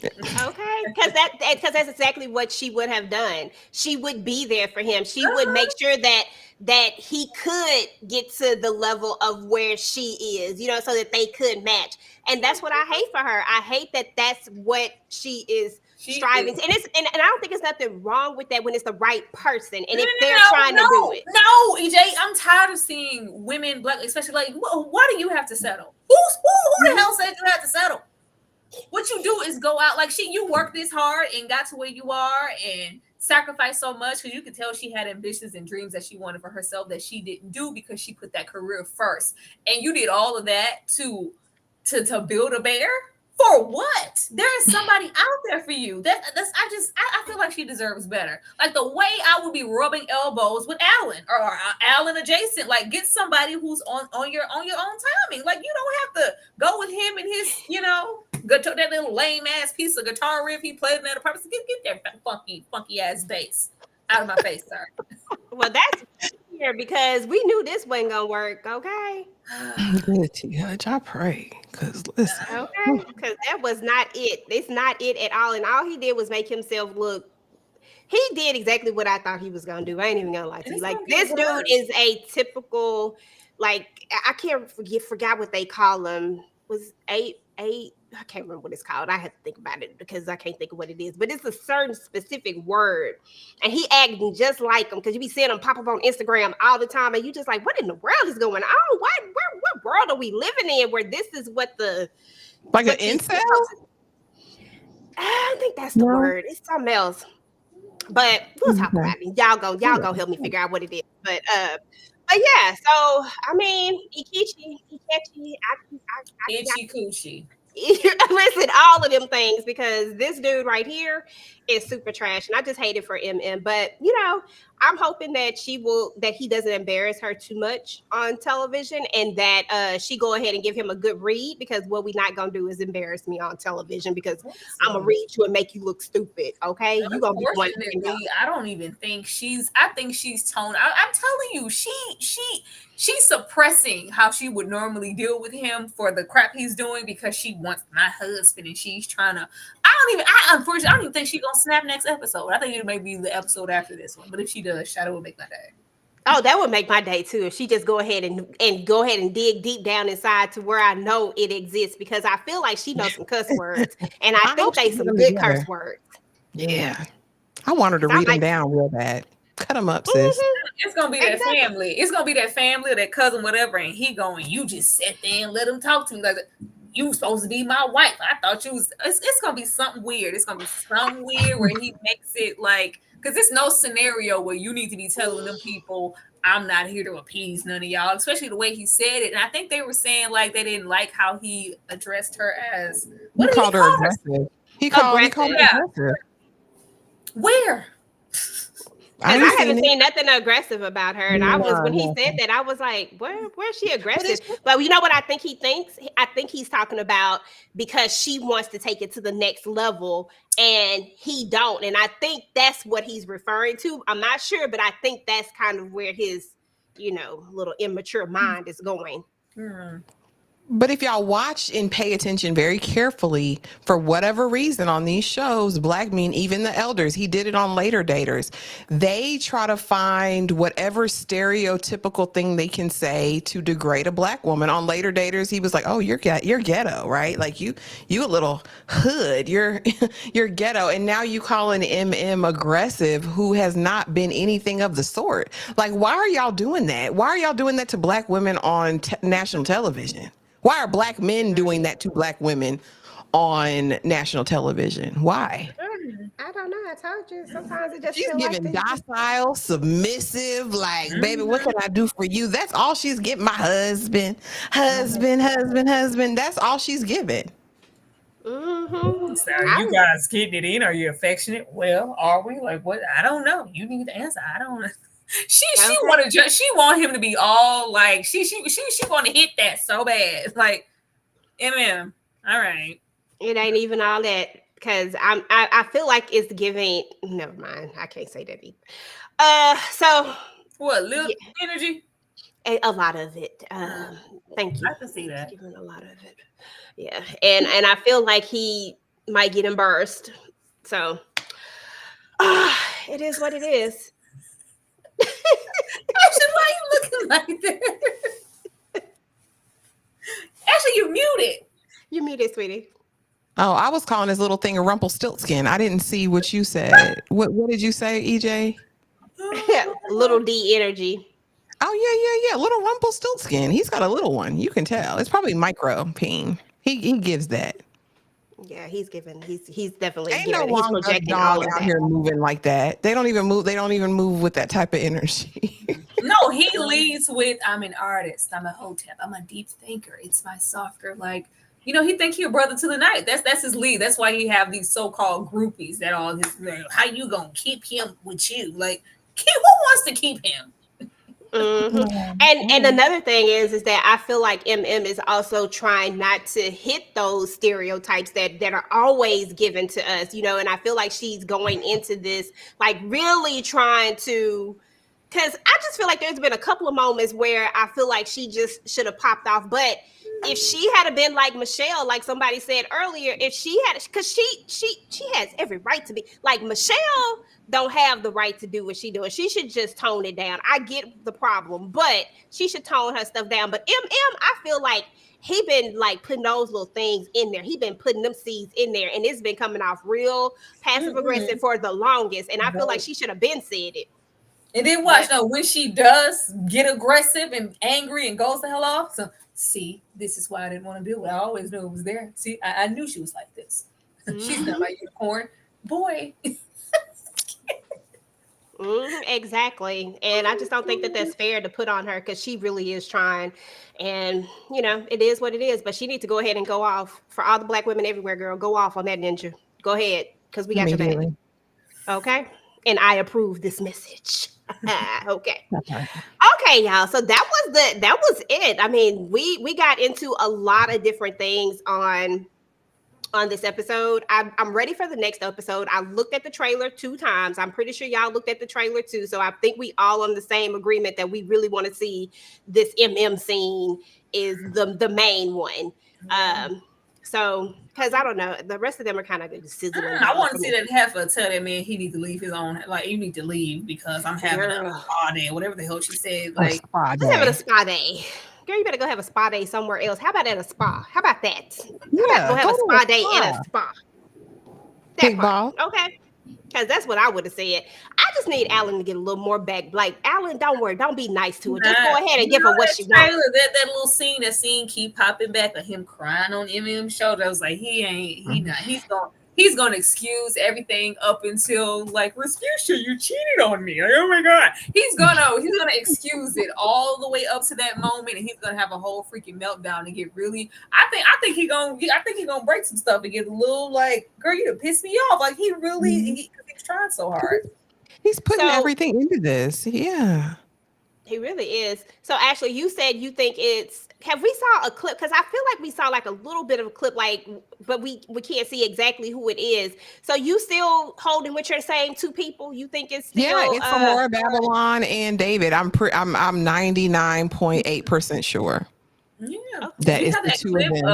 Okay, because that's exactly what she would have done. She would be there for him. She would make sure that he could get to the level of where she is, so that they could match. And that's what I hate for her. I hate that that's what she is striving to. And I don't think there's nothing wrong with that when it's the right person and if they're trying to do it. No, EJ, I'm tired of seeing women, black, especially like, why do you have to settle? Who the hell said you had to settle? What you do is go out like you worked this hard and got to where you are and sacrificed so much, because you could tell she had ambitions and dreams that she wanted for herself that she didn't do because she put that career first. And you did all of that to build a bear. For what? There is somebody out there for you. I feel like she deserves better. Like the way I would be rubbing elbows with Alan or Alan adjacent. Like get somebody who's on your own timing. Like you don't have to go with him and his, guitar, that little lame ass piece of guitar riff he played at a purpose. Get that funky ass bass out of my face, sir. Well, that's here because we knew this wasn't gonna work. Okay. Good Judge, I pray. Cause listen. Okay, because that was not it. It's not it at all. And all he did was make himself look. He did exactly what I thought he was gonna do. I ain't even gonna lie to you. Like this dude is a typical, like I forgot what they call him. Was eight. I can't remember what it's called. I had to think about it because I can't think of what it is. But it's a certain specific word, and he acting just like him because you be seeing him pop up on Instagram all the time, and you just like, what in the world is going on? What world are we living in where this is what the like an incel? I don't think that's the word. It's something else. But we'll talk about it. Y'all go help me figure out what it is. But yeah. So I mean, Ikichi, Itchy coochie. Listen, all of them things, because this dude right here is super trash, and I just hate it for MM. But I'm hoping that he doesn't embarrass her too much on television, and that she go ahead and give him a good read, because what we not gonna do is embarrass me on television, because I'm gonna read you and make you look stupid. Okay, you gonna be one. I don't even think I think she's toned. I'm telling you, she's suppressing how she would normally deal with him for the crap he's doing, because she wants my husband and she's trying to. Unfortunately, I don't even think she's gonna snap next episode. I think it may be the episode after this one. But if she does, Shadow will make my day. Oh, that would make my day too. If she just go ahead and dig deep down inside to where I know it exists, because I feel like she knows some cuss words, and I think they some good curse words. Yeah, I want her to read them down real bad. Cut them up, sis. It's gonna be that family. It's gonna be that family, that cousin, whatever, and he going, you just sit there and let him talk to me like you supposed to be my wife. I thought you was. It's gonna be something weird. It's gonna be something weird where he makes it like, because it's no scenario where you need to be telling them people, I'm not here to appease none of y'all, especially the way he said it. And I think they were saying like they didn't like how he addressed her as. He called her aggressive. He called her aggressive. Where? I haven't seen nothing aggressive about her. And when he said that, I was like, where's she aggressive? But you know what I think he thinks? I think he's talking about because she wants to take it to the next level and he don't. And I think that's what he's referring to. I'm not sure, but I think that's kind of where his, little immature mind is going. But if y'all watch and pay attention very carefully, for whatever reason on these shows, Black men, even the elders, he did it on Later Daters, they try to find whatever stereotypical thing they can say to degrade a Black woman. On Later Daters, he was like, oh, you're ghetto, right? Like you a little hood, you're ghetto. And now you calling MM aggressive, who has not been anything of the sort. Like, why are y'all doing that? Why are y'all doing that to Black women on national television? Why are Black men doing that to Black women on national television? Why? I don't know. I told you. Sometimes it just she's giving docile, submissive, like, baby, what can I do for you? That's all she's giving. My husband. That's all she's giving. Mm-hmm. So are you guys getting it in? Are you affectionate? Well, are we? Like, what? I don't know. You need to answer. I don't know. She want him to be all like she want to hit that so bad. Like, MM. All right. It ain't even all that, because I feel like it's giving. Never mind. I can't say that either. So what? Little energy. A lot of it. Thank you. I can see that. Giving a lot of it. Yeah, and I feel like he might get embarrassed. So it is what it is. Ashley, why are you looking like that? Ashley, you muted. You muted, sweetie. Oh, I was calling this little thing a Rumpelstiltskin. I didn't see what you said. What did you say, EJ? Little D energy. Oh yeah. Little Rumpelstiltskin. He's got a little one. You can tell. It's probably micro peen. He gives that. Yeah, he's definitely Ain't giving. no He's long projecting dog all of out that. here moving like that. They don't even move with that type of energy. No, he leads with, I'm an artist, I'm a hotep, I'm a deep thinker. It's my softer, like, he think he a brother to the night. That's his lead. That's why he have these so-called groupies that all his, how you gonna keep him with you? Like, who wants to keep him? Mm-hmm. And another thing is that I feel like MM is also trying not to hit those stereotypes that are always given to us, and I feel like she's going into this like really trying to, because I just feel like there's been a couple of moments where I feel like she just should have popped off. But if she had been like Michelle, like somebody said earlier, if she had, because she has every right to be like Michelle. Don't have the right to do what she doing. She should just tone it down. I get the problem, but she should tone her stuff down. But MM, I feel like he been like putting those little things in there. He been putting them seeds in there, and it's been coming off real passive aggressive for the longest. And I feel like she should have been said it. And then watch, when she does get aggressive and angry and goes the hell off. So see, this is why I didn't want to do it. I always knew it was there. See, I knew she was like this. She's not my unicorn, boy. Exactly. And I just don't think that that's fair to put on her, because she really is trying, and it is what it is. But she needs to go ahead and go off. For all the Black women everywhere, girl, go off on that ninja. Go ahead, because we got your back. Okay, and I approve this message. Okay. Okay, y'all. So that was it. I mean, we got into a lot of different things on this episode. I'm ready for the next episode. I looked at the trailer 2 times. I'm pretty sure y'all looked at the trailer too. So I think we all on the same agreement that we really want to see this MM scene is the main one. So because I don't know, the rest of them are kind of sizzling. I want to see that heifer tell that man he needs to leave his own. Like, you need to leave because I'm having a spa day, whatever the hell she said. Like, I'm having a spa day. Girl, you better go have a spa day somewhere else. How about at a spa? How about that? Yeah, go have a spa day at a spa. Big ball. Okay. Because that's what I would have said. I just need Alan to get a little more back. Like, Alan, don't worry. Don't be nice to her. Just go ahead and give her what she wants. That little scene keep popping back of him crying on MM's shoulder. I was like, he's gonna excuse everything up until like, Respucia, you cheated on me. Like, oh my God. He's gonna excuse it all the way up to that moment, and he's gonna have a whole freaking meltdown and get really. I think he's gonna break some stuff and get a little like, girl, you done pissed me off. Like, he really he's trying so hard. He's putting everything into this. Yeah. He really is. So Ashley, you said you think have we saw a clip? Because I feel like we saw like a little bit of a clip, like, but we can't see exactly who it is. So you still holding what you're saying, 2 people? You think it's still it's Laura Babylon and David. I'm 99.8% sure. Yeah. That is the 2 of them.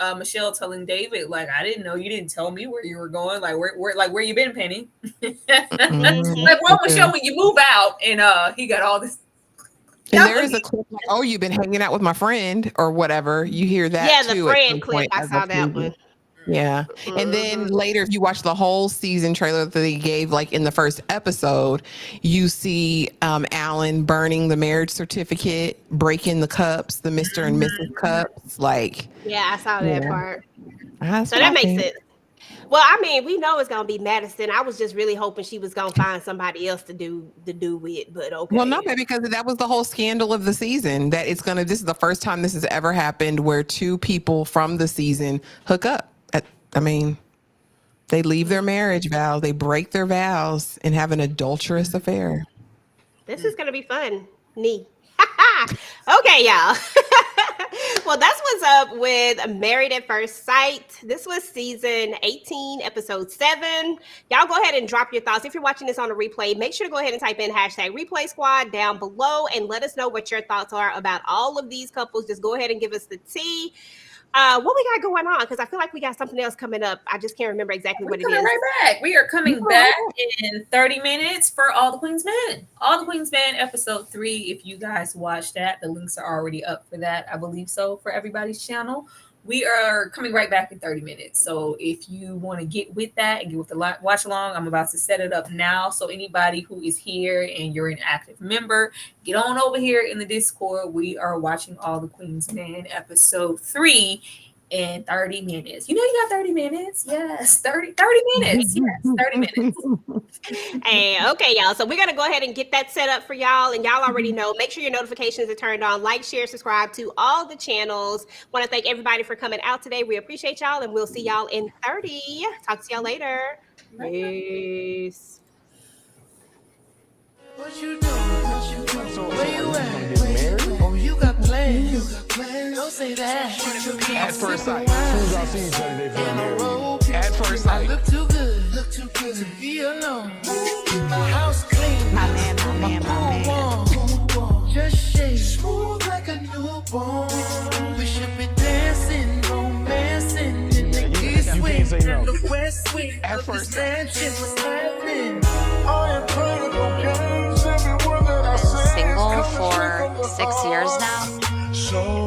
Of Michelle telling David, like, I didn't know, you didn't tell me where you were going. Like, where you been, Penny? Like, well, Michelle, when you move out, and he got all this. And there is a clip like, oh, you've been hanging out with my friend or whatever. You hear that too. Yeah, the friend clip. I saw that one. Yeah. And then later, if you watch the whole season trailer that they gave, like in the first episode, you see Alan burning the marriage certificate, breaking the cups, the Mr. and Mrs. cups. Like, yeah, I saw that part. So that makes sense. Well, I mean, we know it's gonna be Madison. I was just really hoping she was gonna find somebody else to do with, but okay. Well, no, because that was the whole scandal of the season. That this is the first time this has ever happened where 2 people from the season hook up I mean, they leave their marriage vows, they break their vows, and have an adulterous affair. This is going to be fun. Neat. Okay, y'all. Well, that's what's up with Married at First Sight. This was season 18, episode 7. Y'all go ahead and drop your thoughts. If you're watching this on a replay, make sure to go ahead and type in hashtag replay squad down below and let us know what your thoughts are about all of these couples. Just go ahead and give us the tea. What we got going on? Because I feel like we got something else coming up. I just can't remember exactly what it is. Right back. We are coming back in 30 minutes for All the Queen's Men. All the Queen's Men, episode 3. If you guys watched that, the links are already up for that. I believe so for everybody's channel. We are coming right back in 30 minutes. So if you want to get with that and get with the watch along, I'm about to set it up now. So anybody who is here and you're an active member, get on over here in the Discord. We are watching All the Queen's Men episode 3 in 30 minutes. You know you got 30 minutes. Yes, 30 minutes. Yes, 30 minutes. Hey, okay, y'all. So we're going to go ahead and get that set up for y'all. And y'all already know, make sure your notifications are turned on. Like, share, subscribe to all the channels. Want to thank everybody for coming out today. We appreciate y'all, and we'll see y'all in 30. Talk to y'all later. Peace. What you doing? So Where you are at? you gonna get married? Oh, you got plans. Don't say that. At first sight. As soon as I see each other, they feel married. At first I sight. look too good to be alone. My house clean. My man. Warm. Just shake. Smooth like a newborn. We should be dancing, romancing in the east you wing can't say no. and the west wing. At of first this mansion was happening. Single for 6 years now.